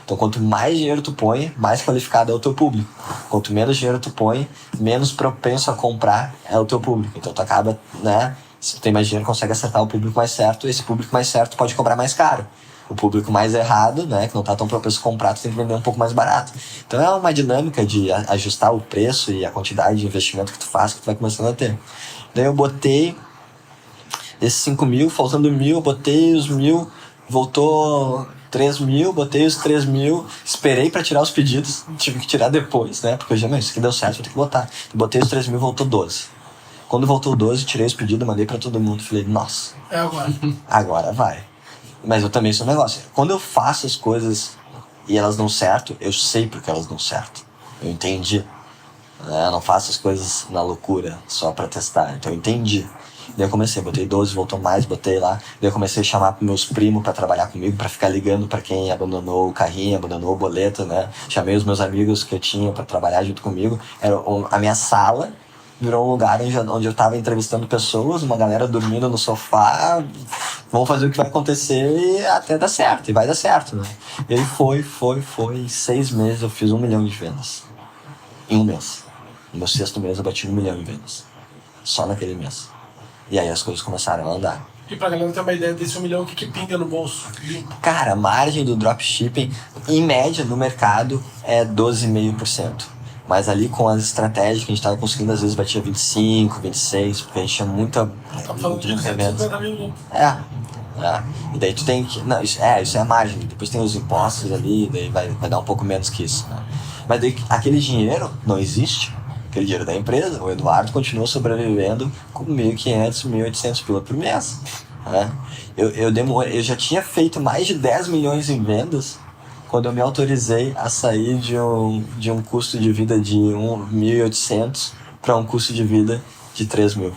Então, quanto mais dinheiro tu põe, mais qualificado é o teu público. Quanto menos dinheiro tu põe, menos propenso a comprar é o teu público. Então, tu acaba, né? Se tu tem mais dinheiro, consegue acertar o público mais certo. Esse público mais certo pode cobrar mais caro. O público mais errado, né? Que não tá tão propenso a comprar, tu tem que vender um pouco mais barato. Então, é uma dinâmica de ajustar o preço e a quantidade de investimento que tu faz, que tu vai começando a ter. Daí eu botei esses 5 mil, faltando 1.000, eu botei os 1.000, voltou 3 mil, botei os 3 mil, esperei pra tirar os pedidos, tive que tirar depois, né? Porque eu já, isso aqui deu certo, vou ter que botar. Botei os 3 mil, voltou 12. Quando voltou 12, tirei os pedidos, mandei pra todo mundo. Falei, nossa. É agora. Agora vai. Mas eu também sou um negócio. Quando eu faço as coisas e elas dão certo, eu sei porque elas dão certo. Eu entendi. Eu não faço as coisas na loucura, só pra testar. Então eu entendi. Daí eu comecei, botei 12, voltou mais, botei lá. Daí eu comecei a chamar meus primos pra trabalhar comigo, pra ficar ligando pra quem abandonou o carrinho, abandonou o boleto, né? Chamei os meus amigos que eu tinha pra trabalhar junto comigo. A minha sala virou um lugar onde eu tava entrevistando pessoas, uma galera dormindo no sofá. Vamos fazer o que vai acontecer e até dar certo, e vai dar certo, né? E aí foi. Em 6 meses eu fiz 1 milhão de vendas. Em um mês. No meu 6º mês eu bati 1 milhão em vendas. Só naquele mês. E aí as coisas começaram a andar. E pra galera ter uma ideia desse 1 milhão, o que pinga no bolso? Cara, a margem do dropshipping, em média, no mercado, é 12,5%. Mas ali com as estratégias que a gente tava conseguindo, às vezes batia 25, 26, porque a gente tinha muita... Tá falando de 250 mil, né? E daí tu tem que... Não, isso é a margem. Depois tem os impostos ali, daí vai dar um pouco menos que isso, né? Mas daí aquele dinheiro não existe aquele dinheiro da empresa. O Eduardo continuou sobrevivendo com 1.500, 1.800 pila por mês. Né? Eu já tinha feito mais de 10 milhões em vendas quando eu me autorizei a sair de um custo de vida de 1.800 para um custo de vida de 3.000.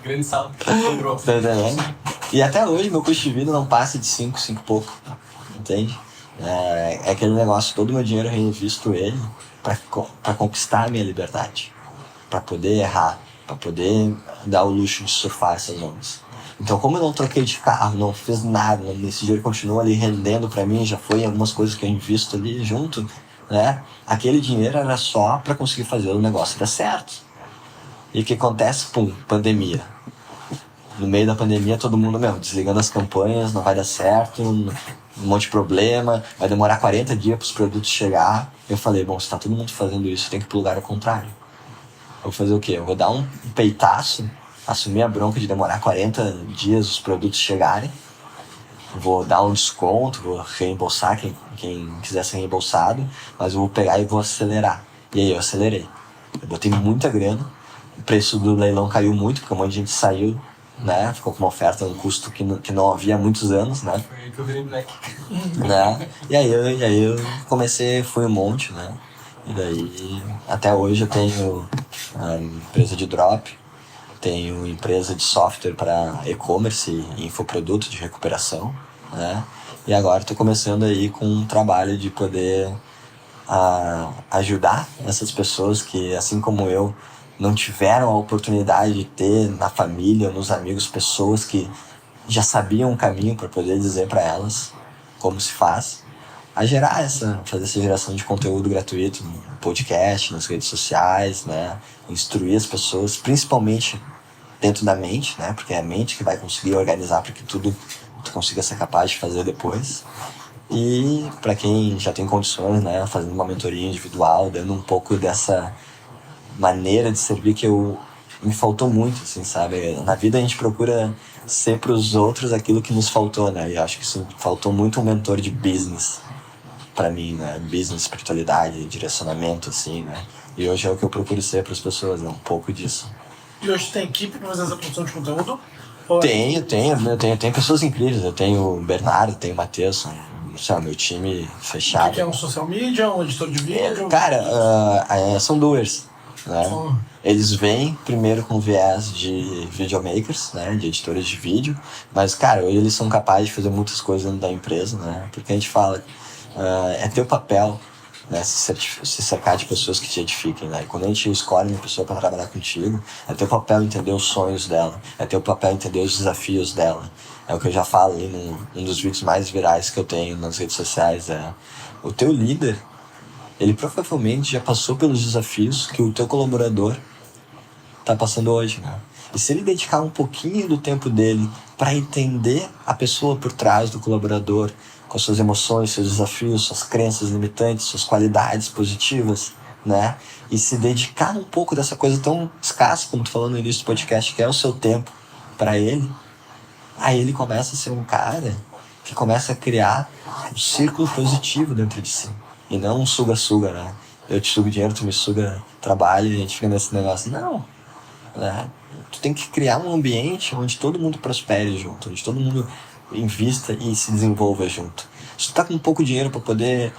Grande salto. Tá entendendo? E até hoje meu custo de vida não passa de 5 e pouco. Entende? É aquele negócio, todo o meu dinheiro eu reinvisto ele para conquistar a minha liberdade. Para poder errar. Para poder dar o luxo de surfar essas ondas. Então, como eu não troquei de carro, não fiz nada, esse dinheiro continua ali rendendo para mim, já foi em algumas coisas que eu invisto ali junto, né? Aquele dinheiro era só para conseguir fazer o negócio dar certo. E o que acontece? Pum, pandemia. No meio da pandemia, todo mundo, desligando as campanhas, não vai dar certo, um monte de problema, vai demorar 40 dias para os produtos chegar. Eu falei, se tá todo mundo fazendo isso, tem que ir pro lugar ao contrário. Eu vou fazer o quê? Eu vou dar um peitaço, assumir a bronca de demorar 40 dias os produtos chegarem, vou dar um desconto, vou reembolsar quem quiser ser reembolsado, mas eu vou pegar e vou acelerar. E aí eu acelerei. Eu botei muita grana, o preço do leilão caiu muito, porque um monte de gente saiu, né? Ficou com uma oferta, um custo que não havia há muitos anos, né? Foi aí que eu virei black. Né? E aí eu comecei, fui um monte, né? E daí, até hoje eu tenho a empresa de drop, tenho empresa de software para e-commerce e infoproduto de recuperação, né? E agora estou começando aí com um trabalho de poder ajudar essas pessoas que, assim como eu, não tiveram a oportunidade de ter na família, nos amigos, pessoas que já sabiam o caminho para poder dizer para elas como se faz, fazer essa geração de conteúdo gratuito no podcast, nas redes sociais, né? Instruir as pessoas, principalmente dentro da mente, né? Porque é a mente que vai conseguir organizar para que tudo tu consiga ser capaz de fazer depois. E para quem já tem condições, né? Fazendo uma mentoria individual, dando um pouco dessa maneira de servir que me faltou muito, assim, sabe? Na vida a gente procura ser para os outros aquilo que nos faltou, né? E acho que isso faltou muito um mentor de business para mim, né? Business, espiritualidade, direcionamento, assim, né? E hoje é o que eu procuro ser para as pessoas, né? Um pouco disso. E hoje tem equipe para fazer essa produção de conteúdo? Tenho pessoas incríveis. Eu tenho o Bernardo, tenho o Matheus, meu time fechado. O que é um social media, um editor de vídeo? Cara, são doers, né? Eles vêm primeiro com viés de videomakers, né? De editores de vídeo. Mas, cara, hoje eles são capazes de fazer muitas coisas dentro da empresa, né? Porque a gente fala, é teu papel, né, se cercar de pessoas que te edifiquem, né? E quando a gente escolhe uma pessoa para trabalhar contigo, é teu papel entender os sonhos dela, é teu papel entender os desafios dela. É o que eu já falo aí num dos vídeos mais virais que eu tenho nas redes sociais, o teu líder, ele provavelmente já passou pelos desafios que o teu colaborador tá passando hoje, né? E se ele dedicar um pouquinho do tempo dele para entender a pessoa por trás do colaborador, com suas emoções, seus desafios, suas crenças limitantes, suas qualidades positivas, né? E se dedicar um pouco dessa coisa tão escassa, como tu falou no início do podcast, que é o seu tempo para ele, aí ele começa a ser um cara que começa a criar um círculo positivo dentro de si. E não um suga-suga, né? Eu te sugo dinheiro, tu me suga trabalho, e a gente fica nesse negócio. Não, né? Tu tem que criar um ambiente onde todo mundo prospere junto, onde todo mundo invista e se desenvolva junto. Se tu tá com pouco dinheiro para poder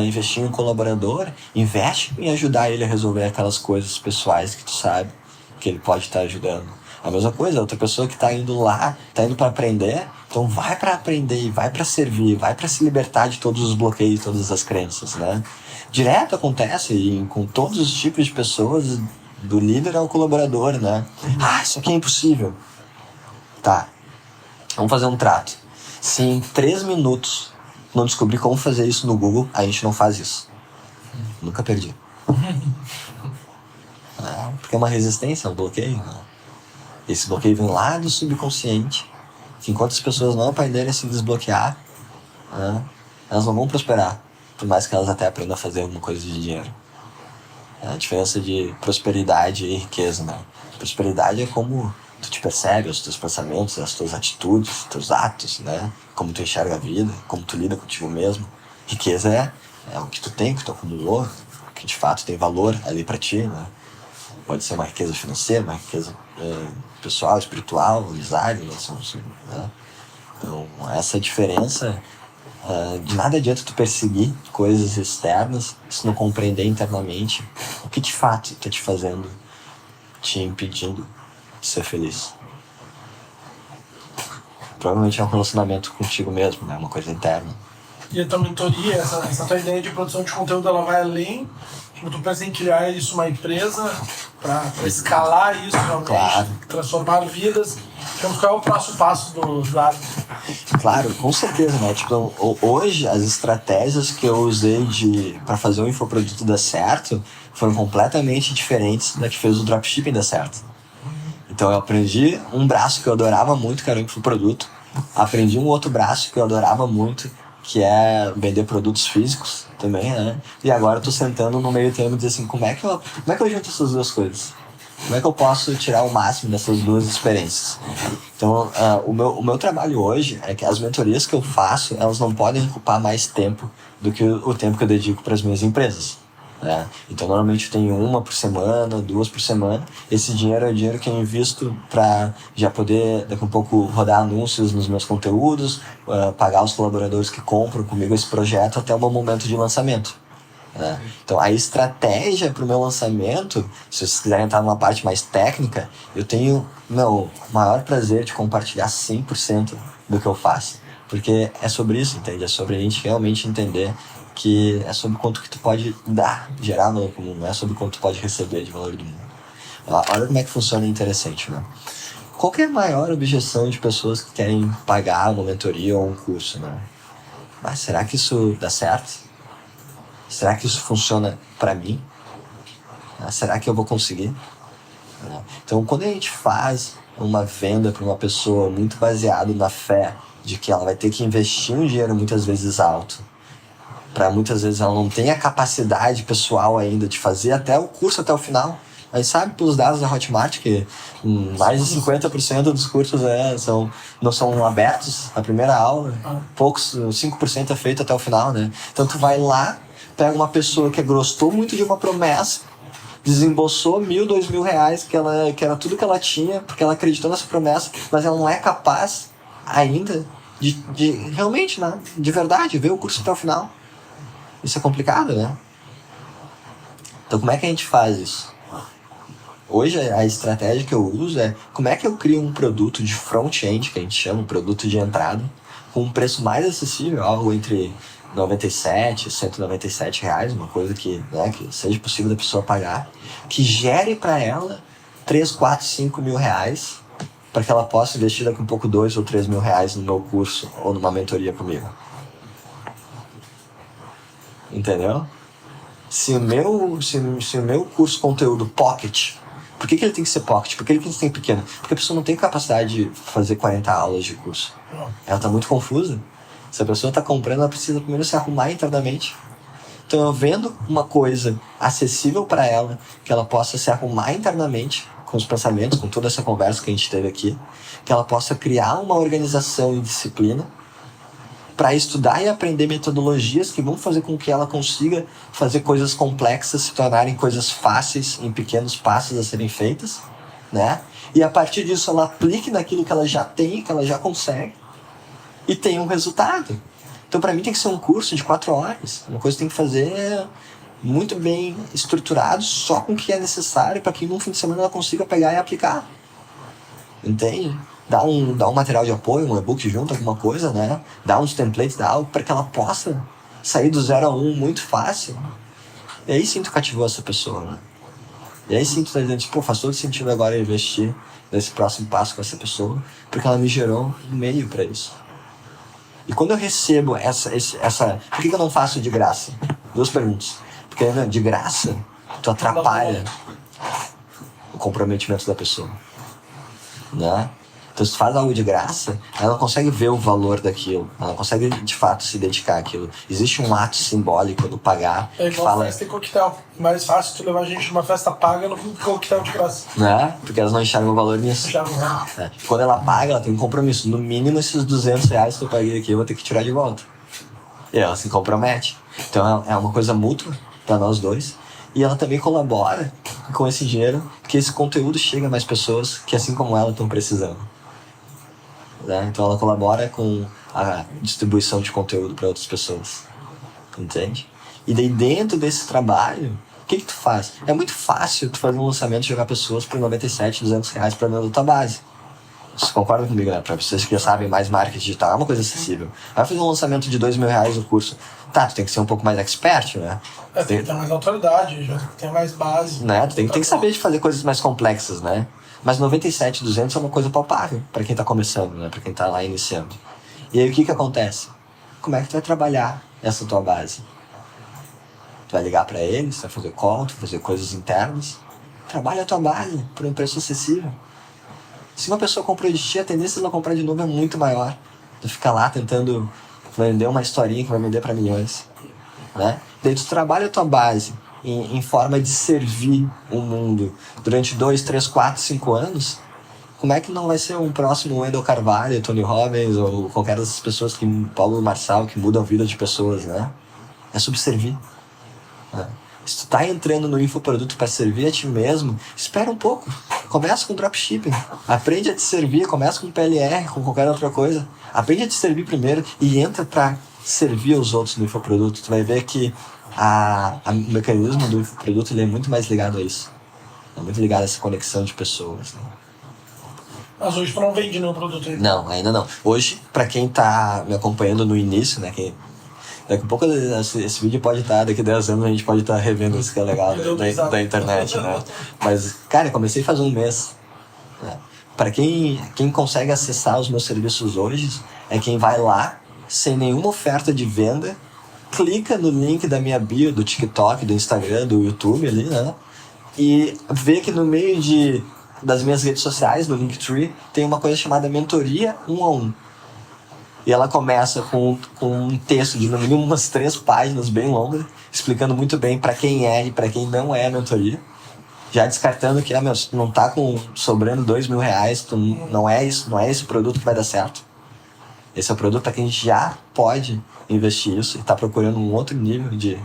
investir em um colaborador, investe em ajudar ele a resolver aquelas coisas pessoais que tu sabe que ele pode estar ajudando. A mesma coisa, outra pessoa que tá indo lá, tá indo para aprender, então vai para aprender, vai para servir, vai para se libertar de todos os bloqueios, todas as crenças, né? Direto acontece com todos os tipos de pessoas, do líder ao colaborador, né? Isso aqui é impossível. Tá, vamos fazer um trato. Se em 3 minutos não descobrir como fazer isso no Google, a gente não faz isso. Nunca perdi. Porque é uma resistência, é um bloqueio, né? Esse bloqueio vem lá do subconsciente, que enquanto as pessoas não aprenderem a se desbloquear, né, elas não vão prosperar, por mais que elas até aprendam a fazer alguma coisa de dinheiro. É a diferença de prosperidade e riqueza, né? Prosperidade é como tu te percebe, os teus pensamentos, as tuas atitudes, os teus atos, né? Como tu enxerga a vida, como tu lida contigo mesmo. Riqueza é o que tu tem, o que tu acumulou, que de fato tem valor ali para ti, né? Pode ser uma riqueza financeira, uma riqueza pessoal, espiritual, amizade, né? Então, essa diferença, de nada adianta tu perseguir coisas externas se não compreender internamente o que de fato está te fazendo, te impedindo de ser feliz. Provavelmente é um relacionamento contigo mesmo, né? Uma coisa interna. E a tua mentoria, essa tua ideia de produção de conteúdo, ela vai além. Tipo, tu pensa em criar isso uma empresa para escalar isso realmente, claro. Transformar vidas. Então, qual é o próximo passo do hábito? Claro, com certeza, né? Tipo, hoje as estratégias que eu usei para fazer o infoproduto dar certo foram completamente diferentes da que fez o dropshipping dar certo. Então eu aprendi um braço que eu adorava muito, que era o infoproduto. Aprendi um outro braço que eu adorava muito, que é vender produtos físicos também, né? E agora eu tô sentando no meio termo e dizer assim, como é que eu junto essas duas coisas? Como é que eu posso tirar o máximo dessas duas experiências? Então, o meu trabalho hoje é que as mentorias que eu faço, elas não podem ocupar mais tempo do que o tempo que eu dedico para as minhas empresas. Né? Então, normalmente eu tenho 1 por semana, 2 por semana. Esse dinheiro é o dinheiro que eu invisto para já poder, daqui a um pouco, rodar anúncios nos meus conteúdos, pagar os colaboradores que compram comigo esse projeto até o meu momento de lançamento. Né? Então, a estratégia para o meu lançamento, se vocês quiserem entrar numa parte mais técnica, eu tenho o maior prazer de compartilhar 100% do que eu faço. Porque é sobre isso, entende? É sobre a gente realmente entender que é sobre quanto que tu pode gerar valor comum, não é sobre quanto tu pode receber de valor do mundo. Olha como é que funciona interessante, né? Qual que é a maior objeção de pessoas que querem pagar uma mentoria ou um curso, né? Mas será que isso dá certo? Será que isso funciona para mim? Será que eu vou conseguir? Então, quando a gente faz uma venda para uma pessoa muito baseado na fé de que ela vai ter que investir um dinheiro muitas vezes alto, para muitas vezes ela não tem a capacidade pessoal ainda de fazer até o curso até o final. A gente sabe pelos dados da Hotmart que mais de 50% dos cursos não são abertos na primeira aula, poucos, 5% é feito até o final, né? Então tu vai lá, pega uma pessoa que gostou muito de uma promessa, desembolsou R$1.000, R$2.000, que era tudo que ela tinha, porque ela acreditou nessa promessa, mas ela não é capaz ainda de realmente, né, de verdade, ver o curso até o final. Isso é complicado, né? Então como é que a gente faz isso? Hoje a estratégia que eu uso é como é que eu crio um produto de front-end, que a gente chama, um produto de entrada, com um preço mais acessível, algo entre R$97 e R$197, uma coisa que seja possível da pessoa pagar, que gere para ela 3, 4, 5 mil reais, para que ela possa investir daqui a um pouco 2 ou 3 mil reais no meu curso ou numa mentoria comigo. Entendeu? Se o meu curso conteúdo pocket, por que ele tem que ser pocket? Por que ele tem que ser pequeno? Porque a pessoa não tem capacidade de fazer 40 aulas de curso. Ela está muito confusa. Se a pessoa está comprando, ela precisa primeiro se arrumar internamente. Então eu vendo uma coisa acessível para ela, que ela possa se arrumar internamente com os pensamentos, com toda essa conversa que a gente teve aqui, que ela possa criar uma organização e disciplina para estudar e aprender metodologias que vão fazer com que ela consiga fazer coisas complexas se tornarem coisas fáceis em pequenos passos a serem feitas, né? E a partir disso ela aplique naquilo que ela já tem, que ela já consegue e tenha um resultado. Então para mim tem que ser um curso de 4 horas, uma coisa que tem que fazer muito bem estruturado, só com o que é necessário para que num fim de semana ela consiga pegar e aplicar. Entende? Dá um material de apoio, um e-book junto, alguma coisa, né? Dá uns templates, dá algo para que ela possa sair do 0 a 1 muito fácil. E aí sim tu cativou essa pessoa, né? E aí sim tu tá dizendo, pô, faz todo sentido agora investir nesse próximo passo com essa pessoa, porque ela me gerou um meio para isso. E quando eu recebo essa... Por que eu não faço de graça? 2 perguntas. Porque de graça, tu atrapalha o comprometimento da pessoa, né? Então se tu faz algo de graça, ela não consegue ver o valor daquilo, ela não consegue de fato se dedicar àquilo. Existe um ato simbólico do pagar. É igual festa e coquetel. Mais fácil tu levar a gente numa festa paga no coquetel de graça. Né? Porque elas não enxergam o valor nisso. É. Quando ela paga, ela tem um compromisso. No mínimo esses R$200 que eu paguei aqui eu vou ter que tirar de volta. E ela se compromete. Então é uma coisa mútua para nós dois. E ela também colabora com esse dinheiro que esse conteúdo chega a mais pessoas que, assim como ela, estão precisando. Né? Então ela colabora com a distribuição de conteúdo para outras pessoas. Entende? E daí dentro desse trabalho, o que tu faz? É muito fácil tu fazer um lançamento e jogar pessoas por 97, 200 reais para dentro da tua base. Vocês concordam comigo, né? Para vocês que já sabem mais marketing digital, é uma coisa acessível. Vai fazer um lançamento de 2 mil reais no curso. Tá, tu tem que ser um pouco mais expert, né? Tem que ter mais autoridade, já tem que ter mais base. Né? Tu tem que saber de fazer coisas mais complexas, né? Mas 97, 200 é uma coisa palpável para quem tá começando, né? Para quem tá lá iniciando. E aí o que acontece? Como é que tu vai trabalhar essa tua base? Tu vai ligar para eles, tu vai fazer call, tu vai fazer coisas internas. Trabalha a tua base por um preço acessível. Se uma pessoa comprou de ti, a tendência de ela comprar de novo é muito maior. Tu fica lá tentando vender uma historinha que vai vender para milhões. Né? Daí tu trabalha a tua base em forma de servir o mundo durante 2, 3, 4, 5 anos. Como é que não vai ser um próximo Wendell Carvalho, Tony Robbins ou qualquer dessas pessoas, Paulo Marçal, que mudam a vida de pessoas, né? É subservir. Né? Se tu tá entrando no infoproduto para servir a ti mesmo, espera um pouco. Começa com dropshipping. Aprende a te servir, começa com PLR, com qualquer outra coisa. Aprende a te servir primeiro e entra para servir os outros no infoproduto. Tu vai ver que o mecanismo do infoproduto ele é muito mais ligado a isso. É muito ligado a essa conexão de pessoas. Né? Mas hoje tu não vende nenhum produto ainda? Não, ainda não. Hoje, para quem tá me acompanhando no início, né, daqui a pouco esse vídeo pode estar, daqui a 10 anos a gente pode estar revendo isso que é legal da internet, né? Mas, cara, eu comecei faz um mês. Né? Para quem consegue acessar os meus serviços hoje, é quem vai lá, sem nenhuma oferta de venda, clica no link da minha bio, do TikTok, do Instagram, do YouTube ali, né? E vê que no meio das minhas redes sociais, no Linktree, tem uma coisa chamada mentoria 1-a-1. E ela começa com um texto de no mínimo umas 3 páginas bem longas, explicando muito bem para quem é e para quem não é a mentoria. Já descartando que se tu não tá sobrando 2 mil reais, não é esse produto que vai dar certo. Esse é o produto para quem já pode investir isso e está procurando um outro nível de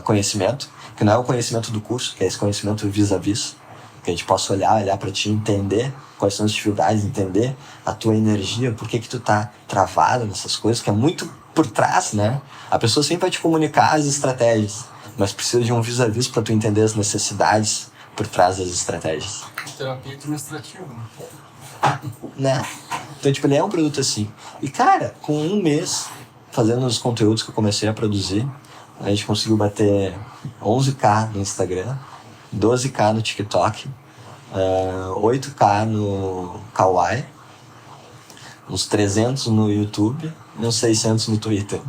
conhecimento, que não é o conhecimento do curso, que é esse conhecimento vis-a-vis, que a gente possa olhar para ti, entender quais são as dificuldades, entender a tua energia, por que tu tá travado nessas coisas, que é muito por trás, né? A pessoa sempre vai te comunicar as estratégias, mas precisa de um vis-a-vis para tu entender as necessidades por trás das estratégias. Terapia administrativa. Né? Então, ele é um produto assim. E, cara, com um mês fazendo os conteúdos que eu comecei a produzir, a gente conseguiu bater 11k no Instagram, 12k no TikTok, 8k no Kawaii, uns 300 no YouTube e uns 600 no Twitter.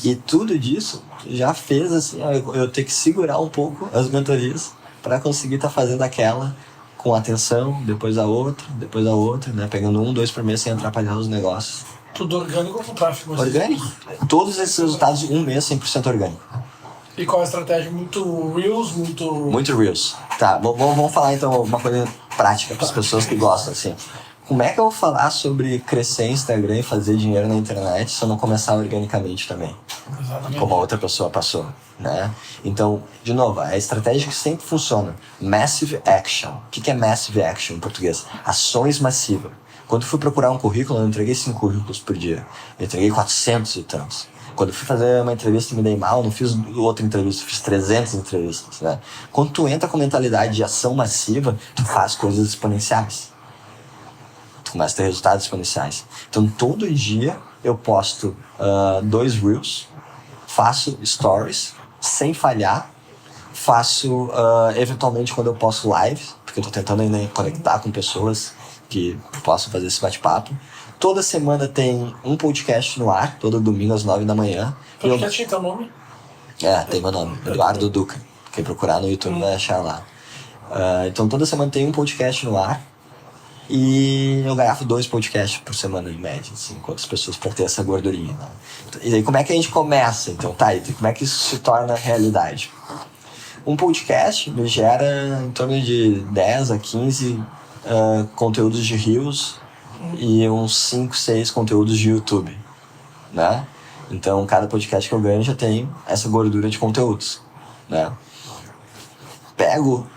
E tudo disso já fez assim, eu ter que segurar um pouco as mentorias para conseguir estar fazendo aquela com atenção, depois a outra, né? Pegando 1, 2 por mês sem atrapalhar os negócios. Tudo orgânico ou com tráfego? Orgânico. Todos esses resultados de um mês 100% orgânico. E qual a estratégia? Muito Reels, Muito Reels. Tá, vamos falar então uma coisa prática para as pessoas que gostam, assim. Como é que eu vou falar sobre crescer Instagram e fazer dinheiro na internet se eu não começar organicamente também? Exatamente. Como a outra pessoa passou, né? Então, de novo, a estratégia que sempre funciona. Massive Action. O que é Massive Action em português? Ações massivas. Quando eu fui procurar um currículo, eu entreguei 5 currículos por dia. Eu entreguei 400 e tantos. Quando eu fui fazer uma entrevista e me dei mal, não fiz outra entrevista, fiz 300 entrevistas, né? Quando tu entra com mentalidade de ação massiva, tu faz coisas exponenciais. Tu começa a ter resultados exponenciais. Então, todo dia eu posto 2 Reels, faço stories, sem falhar, faço, eventualmente, quando eu posto lives, porque eu tô tentando ainda conectar com pessoas que possam fazer esse bate-papo. Toda semana tem um podcast no ar, todo domingo às 9 da manhã. Podcast tem teu nome? Tem meu nome, Eduardo Duca. Quem procurar no YouTube vai achar lá. Então toda semana tem um podcast no ar. E eu gravo 2 podcasts por semana, em média, assim, com outras pessoas, para ter essa gordurinha. Né? E aí como é que a gente começa, então? E como é que isso se torna realidade? Um podcast me gera em torno de 10 a 15 conteúdos de Reels e uns 5, 6 conteúdos de YouTube, né? Então, cada podcast que eu ganho já tem essa gordura de conteúdos, né? pego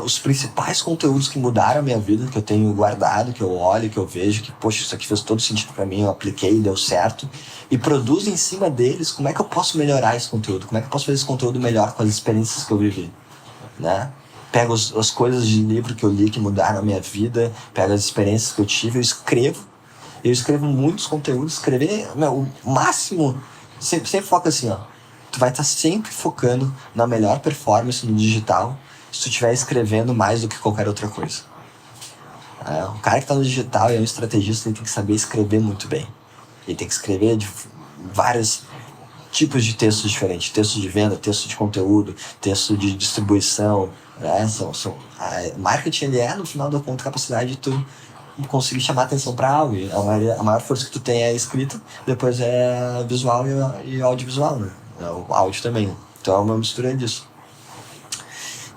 os principais conteúdos que mudaram a minha vida, que eu tenho guardado, que eu olho, que eu vejo, que, poxa, isso aqui fez todo sentido pra mim, eu apliquei, deu certo, e produzo em cima deles como é que eu posso melhorar esse conteúdo, como é que eu posso fazer esse conteúdo melhor com as experiências que eu vivi, né? Pego as coisas de livro que eu li que mudaram a minha vida, pego as experiências que eu tive, eu escrevo muitos conteúdos, escrever, o máximo, sempre foca assim, ó, tu vai estar sempre focando na melhor performance no digital se tu estiver escrevendo mais do que qualquer outra coisa. O cara que está no digital e é um estrategista, ele tem que saber escrever muito bem. Ele tem que escrever de vários tipos de textos diferentes. Texto de venda, texto de conteúdo, texto de distribuição. Né? Marketing, ele é, no final da conta, a capacidade de tu conseguir chamar atenção para algo. E a maior força que tu tem é a escrita, depois é visual e audiovisual, né? O áudio também. Então é uma mistura disso.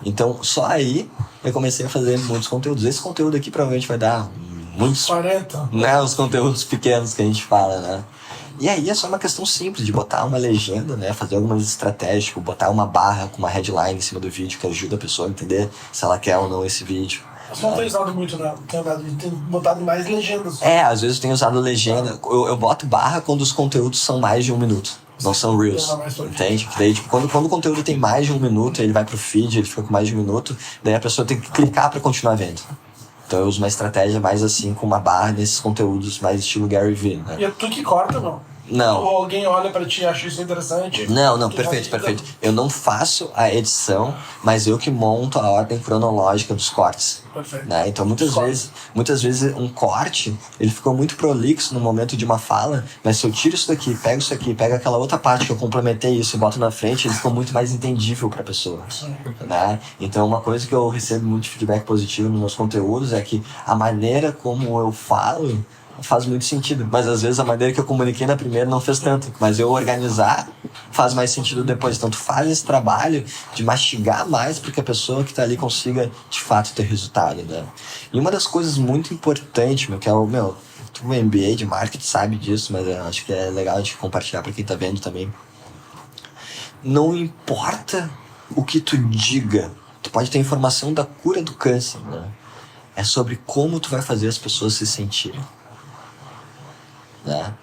Então, só aí eu comecei a fazer muitos conteúdos. Esse conteúdo aqui provavelmente vai dar muitos... 40. Né, os conteúdos pequenos que a gente fala, né? E aí é só uma questão simples de botar uma legenda, né? Fazer algumas estratégias, tipo, botar uma barra com uma headline em cima do vídeo que ajuda a pessoa a entender se ela quer ou não esse vídeo. Você não tem usado muito, né? Tem botado mais legendas. Às vezes eu tenho usado legenda. Eu boto barra quando os conteúdos são mais de 1 minuto. Não são Reels, entende? Que daí, tipo, quando o conteúdo tem mais de 1 minuto, ele vai pro feed, ele fica com mais de 1 minuto, daí a pessoa tem que clicar pra continuar vendo. Então eu uso uma estratégia mais assim, com uma barra nesses conteúdos mais estilo Gary Vee, né? E é tu que corta, não? Não. Ou alguém olha pra ti e acha isso interessante? Não, perfeito. Eu não faço a edição, mas eu que monto a ordem cronológica dos cortes. Perfeito. Né? Então muitas vezes um corte, ele ficou muito prolixo no momento de uma fala, mas se eu tiro isso daqui, pego aquela outra parte que eu complementei isso e boto na frente, ele ficou muito mais entendível pra pessoa. Né? Então uma coisa que eu recebo muito feedback positivo nos meus conteúdos é que a maneira como eu falo faz muito sentido, mas às vezes a maneira que eu comuniquei na primeira não fez tanto, mas eu organizar faz mais sentido depois. Então tu faz esse trabalho de mastigar mais para que a pessoa que tá ali consiga de fato ter resultado, né? E uma das coisas muito importantes, que é o tu MBA de marketing sabe disso, mas eu acho que é legal de compartilhar para quem tá vendo também. Não importa o que tu diga, tu pode ter informação da cura do câncer, né? É sobre como tu vai fazer as pessoas se sentirem. Né?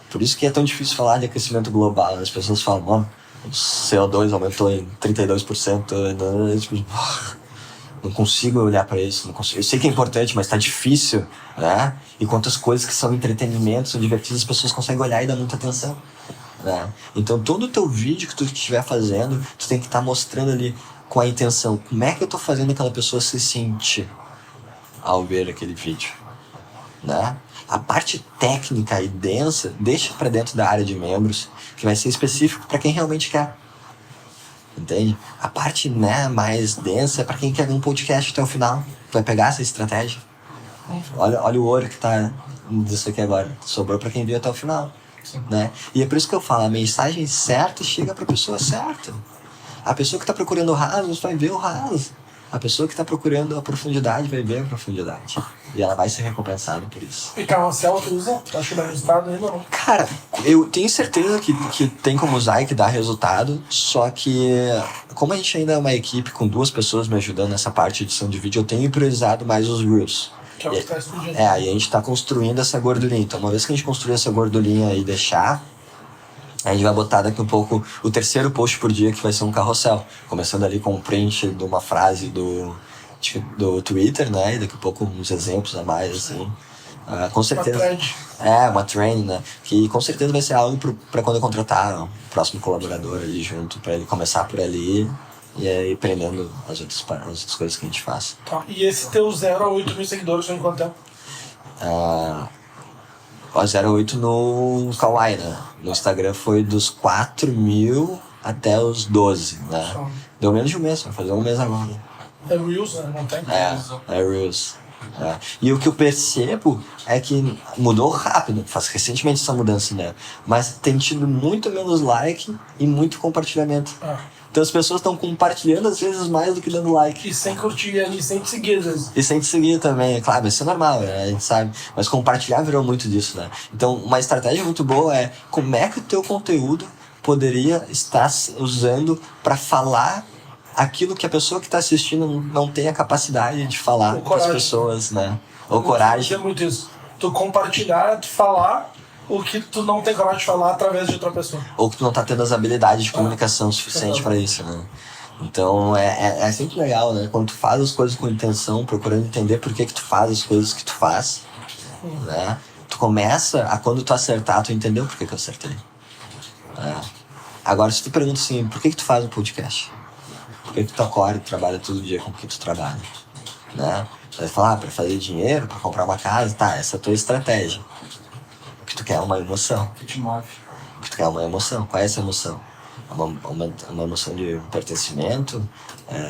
Por isso que é tão difícil falar de aquecimento global. As pessoas falam, o CO2 aumentou em 32%. Não consigo olhar para isso. Não consigo. Eu sei que é importante, mas tá difícil. Né? E quantas coisas que são entretenimento, são divertidas, as pessoas conseguem olhar e dar muita atenção. Né? Então todo o teu vídeo que tu estiver fazendo, tu tem que estar mostrando ali com a intenção. Como é que eu tô fazendo aquela pessoa se sentir ao ver aquele vídeo? Né? A parte técnica e densa deixa para dentro da área de membros, que vai ser específico para quem realmente quer, entende? A parte, né, mais densa é para quem quer ver um podcast até o final. Vai pegar essa estratégia. Olha o ouro que tá disso aqui agora, sobrou para quem viu até o final, né? E é por isso que eu falo, a mensagem certa chega para a pessoa certa. A pessoa que está procurando o raso vai ver o raso. A pessoa que está procurando a profundidade vai ver a profundidade. E ela vai ser recompensada por isso. E carrossel tu usa? Acho que dá resultado ainda não. Cara, eu tenho certeza que tem como usar e que dá resultado. Só que, como a gente ainda é uma equipe com 2 pessoas me ajudando nessa parte de edição de vídeo, eu tenho priorizado mais os Reels. Que é o que tá explodindo. Aí a gente está construindo essa gordurinha. Então, uma vez que a gente construir essa gordurinha e deixar, a gente vai botar daqui a pouco o 3º post por dia, que vai ser um carrossel. Começando ali com um print de uma frase do Twitter, né? E daqui a pouco uns exemplos a mais, assim. Com certeza. Uma trend. Uma trend, né? Que com certeza vai ser algo pra quando eu contratar o próximo colaborador ali junto, pra ele começar por ali e aí prendendo as outras coisas que a gente faz. Tá. E esse teu 0 a 8 mil seguidores foi em quanto tempo? 0,8 no Kawaii, né? No Instagram foi dos 4 mil até os 12, né? Deu menos de um mês, vai fazer um mês agora. É Reels, né? Não tem? É Reels. E o que eu percebo é que mudou rápido, faz recentemente essa mudança, né? Mas tem tido muito menos like e muito compartilhamento. Então as pessoas estão compartilhando às vezes mais do que dando like. E sem curtir, e sem te seguir às vezes. E sem te seguir também, é claro, isso é normal, né? A gente sabe. Mas compartilhar virou muito disso, né? Então uma estratégia muito boa é como é que o teu conteúdo poderia estar usando para falar aquilo que a pessoa que está assistindo não tem a capacidade de falar para as pessoas, né? Ou coragem. É muito isso. Tu compartilhar, tu falar o que tu não tem coragem de falar através de outra pessoa. Ou que tu não tá tendo as habilidades de comunicação suficiente para isso, né? Então é sempre legal, né? Quando tu faz as coisas com intenção, procurando entender por que tu faz as coisas que tu faz, né? Tu começa a, quando tu acertar, tu entendeu por que eu acertei. Agora, se tu pergunta assim, por que tu faz um podcast? Por que tu acorda e trabalha todo dia com o que tu trabalha? Né? Tu vai falar, pra fazer dinheiro, pra comprar uma casa, tá, essa é a tua estratégia. O que tu quer é uma emoção. O que te move? O que tu quer é uma emoção. Qual é essa emoção? Uma emoção de pertencimento,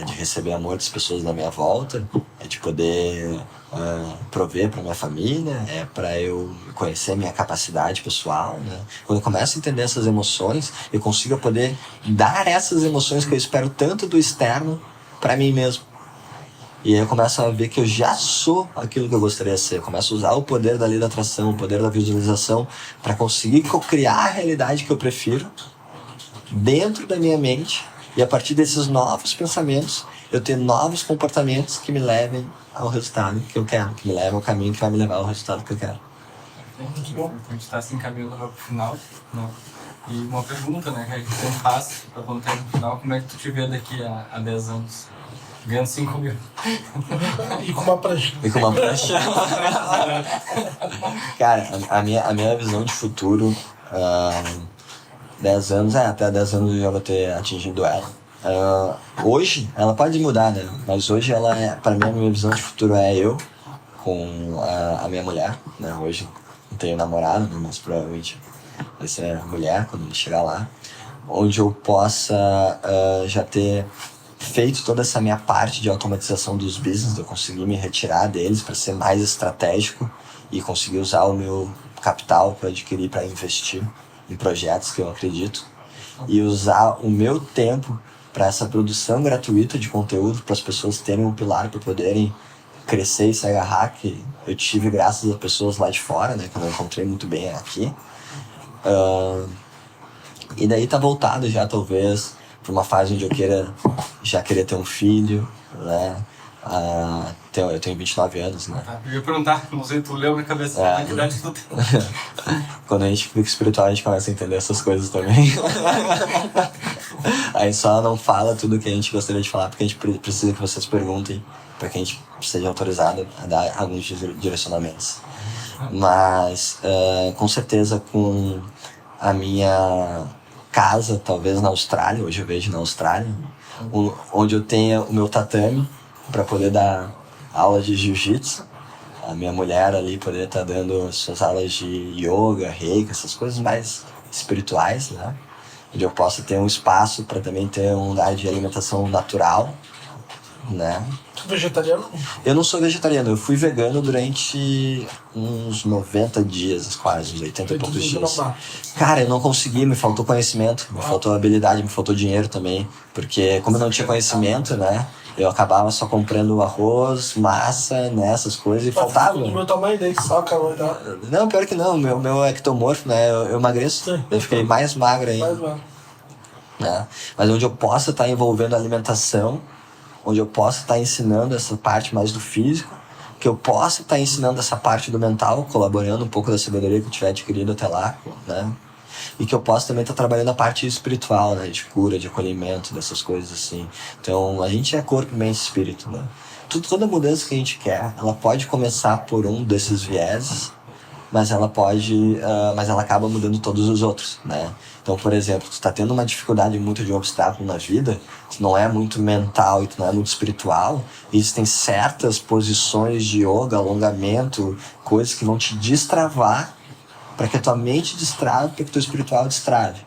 de receber amor das pessoas da minha volta, de poder prover para minha família, para eu conhecer minha capacidade pessoal, né? Quando eu começo a entender essas emoções, eu consigo poder dar essas emoções que eu espero tanto do externo para mim mesmo. E aí eu começo a ver que eu já sou aquilo que eu gostaria de ser. Eu começo a usar o poder da lei da atração, o poder da visualização, para conseguir criar a realidade que eu prefiro dentro da minha mente, e a partir desses novos pensamentos eu ter novos comportamentos que me levem ao resultado que eu quero, que me levem ao caminho que vai me levar ao resultado que eu quero. Muito bom. A gente está se encaminhando para o final, né? E uma pergunta, né, que a gente sempre faz para quando tá no final: como é que tu te vê daqui a 10 anos? Ganhando 5 mil. E com uma prancha. Cara, a minha visão de futuro, 10 anos, até 10 anos eu já vou ter atingido ela. Hoje, ela pode mudar, né? Mas hoje pra mim, a minha visão de futuro é eu com a minha mulher, né? Hoje não tenho namorado, né? Mas provavelmente vai ser a mulher quando ele chegar lá. Onde eu possa já ter feito toda essa minha parte de automatização dos business, eu conseguir me retirar deles para ser mais estratégico e conseguir usar o meu capital para adquirir, para investir em projetos que eu acredito, e usar o meu tempo para essa produção gratuita de conteúdo, para as pessoas terem um pilar para poderem crescer e se agarrar, que eu tive graças a pessoas lá de fora, né, que eu não encontrei muito bem aqui. E daí tá voltado já, talvez, para uma fase onde eu já querer ter um filho, né? Eu tenho 29 anos, né? Eu ia perguntar, não sei, tu leu na cabeça a idade que tu tem. Quando a gente fica espiritual, a gente começa a entender essas coisas também. A gente só não fala tudo o que a gente gostaria de falar, porque a gente precisa que vocês perguntem, para que a gente seja autorizado a dar alguns direcionamentos. Mas, com certeza, com a minha casa, talvez na Austrália, hoje eu vejo na Austrália, onde eu tenha o meu tatame para poder dar aula de jiu-jitsu, a minha mulher ali poder estar dando suas aulas de yoga, reiki, essas coisas mais espirituais, né? Onde eu possa ter um espaço para também ter um lugar de alimentação natural, né? Tu é vegetariano? Eu não sou vegetariano, eu fui vegano durante uns 90 dias, quase, uns 80 e poucos dias. Cara, eu não consegui, me faltou conhecimento, me faltou habilidade, me faltou dinheiro também, porque como eu não tinha conhecimento, né, eu acabava só comprando arroz, massa, né, essas coisas, e faltava. Do meu tamanho, daí que soca, não, pior que não, meu é ectomorfo, né, eu emagreço, eu fiquei mais magro ainda. Né? Mas onde eu possa estar envolvendo a alimentação, onde eu possa estar ensinando essa parte mais do físico, que eu possa estar ensinando essa parte do mental, colaborando um pouco da sabedoria que eu tiver adquirido até lá, né? E que eu possa também estar trabalhando a parte espiritual, né? De cura, de acolhimento, dessas coisas assim. Então, a gente é corpo, mente e espírito, né? Toda mudança que a gente quer, ela pode começar por um desses vieses, mas ela acaba mudando todos os outros, né? Então, por exemplo, tu tá tendo uma dificuldade muito de um obstáculo na vida, tu não é muito mental e tu não é muito espiritual, e existem certas posições de yoga, alongamento, coisas que vão te destravar para que a tua mente destrave, para que o teu espiritual destrave.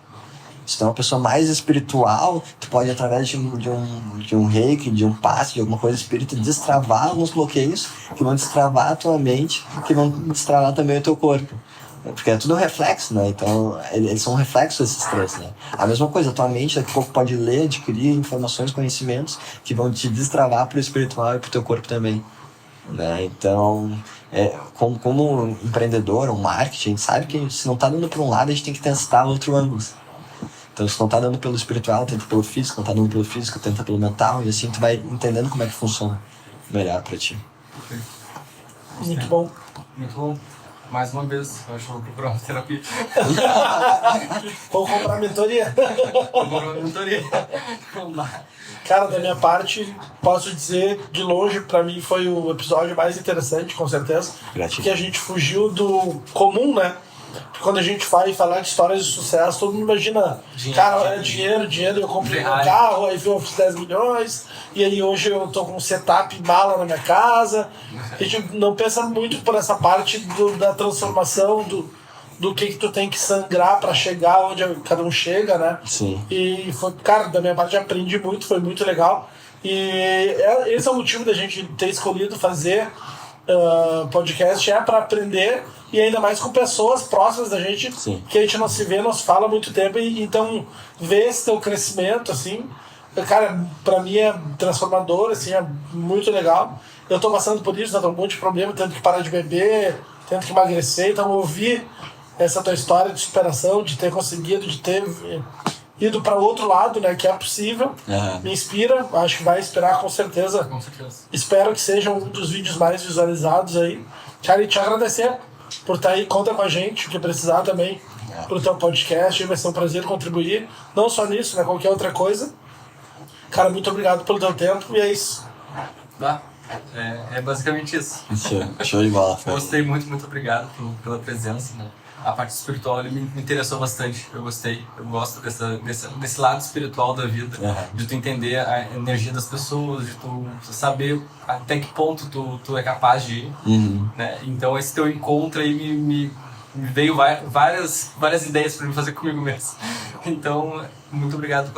Se tu é uma pessoa mais espiritual, tu pode, através de um reiki, de um passe, de alguma coisa espírita, destravar alguns bloqueios que vão destravar a tua mente, que vão destravar também o teu corpo. Porque é tudo um reflexo, né? Então, eles são um reflexo desses três, né? A mesma coisa, a tua mente daqui a pouco pode ler, adquirir informações, conhecimentos que vão te destravar pro espiritual e pro teu corpo também, né? Então, como empreendedor ou marketing, a gente sabe que se não tá dando para um lado, a gente tem que testar outro ângulo. Então, se não tá dando pelo espiritual, tenta pelo físico, não tá dando pelo físico, tenta pelo mental, e assim tu vai entendendo como é que funciona melhor pra ti. Muito bom. Muito bom. Mais uma vez, eu acho que vou procurar uma terapia. Vou comprar mentoria. Vou procurar uma mentoria. Não dá. Cara, da minha parte, posso dizer, de longe, pra mim foi o episódio mais interessante, com certeza. Gratidão. Porque a gente fugiu do comum, né? Porque quando a gente vai falar de histórias de sucesso, todo mundo imagina, cara, dinheiro, eu comprei um carro, aí eu fiz 10 milhões, e aí hoje eu tô com um setup bala na minha casa. A gente não pensa muito por essa parte da transformação, do que tu tem que sangrar pra chegar onde cada um chega, né? Sim. E foi, cara, da minha parte aprendi muito, foi muito legal. E esse é o motivo da gente ter escolhido fazer podcast, é para aprender, e ainda mais com pessoas próximas da gente. Sim. Que a gente não se vê, não se fala há muito tempo, e então ver esse teu crescimento, assim, cara, pra mim é transformador, assim, é muito legal. Eu tô passando por isso, né, tô com um monte de problema, tendo que parar de beber, tendo que emagrecer, então ouvir essa tua história de superação, de ter conseguido, de ter ido para outro lado, né, que é possível, me inspira, acho que vai inspirar com certeza. Com certeza. Espero que seja um dos vídeos mais visualizados aí. Cara, e te agradecer por estar aí, conta com a gente, o que precisar também pro teu podcast, vai ser um prazer contribuir, não só nisso, né, qualquer outra coisa. Cara, muito obrigado pelo teu tempo, e é isso. É basicamente isso. Show de bola. Gostei muito obrigado pela presença, né? A parte espiritual ele me interessou bastante, eu gostei, eu gosto desse lado espiritual da vida, de tu entender a energia das pessoas, de tu saber até que ponto tu é capaz de ir, né? Então esse teu encontro aí me veio várias ideias para me fazer comigo mesmo. Então, muito obrigado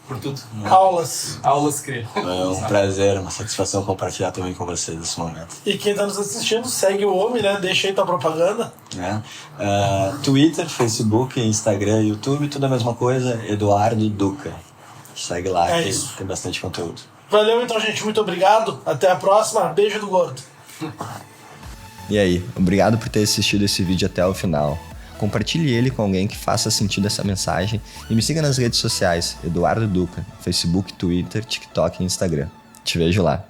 por tudo. Aulas, cria. É um prazer, uma satisfação compartilhar também com vocês esse momento. E quem tá nos assistindo, segue o homem, né? Deixa aí tua propaganda. Twitter, Facebook, Instagram, YouTube, tudo a mesma coisa. Eduardo Duca. Segue lá, tem bastante conteúdo. Valeu então, gente. Muito obrigado. Até a próxima. Beijo do gordo. E aí, obrigado por ter assistido esse vídeo até o final. Compartilhe ele com alguém que faça sentido essa mensagem e me siga nas redes sociais, Eduardo Duca, Facebook, Twitter, TikTok e Instagram. Te vejo lá.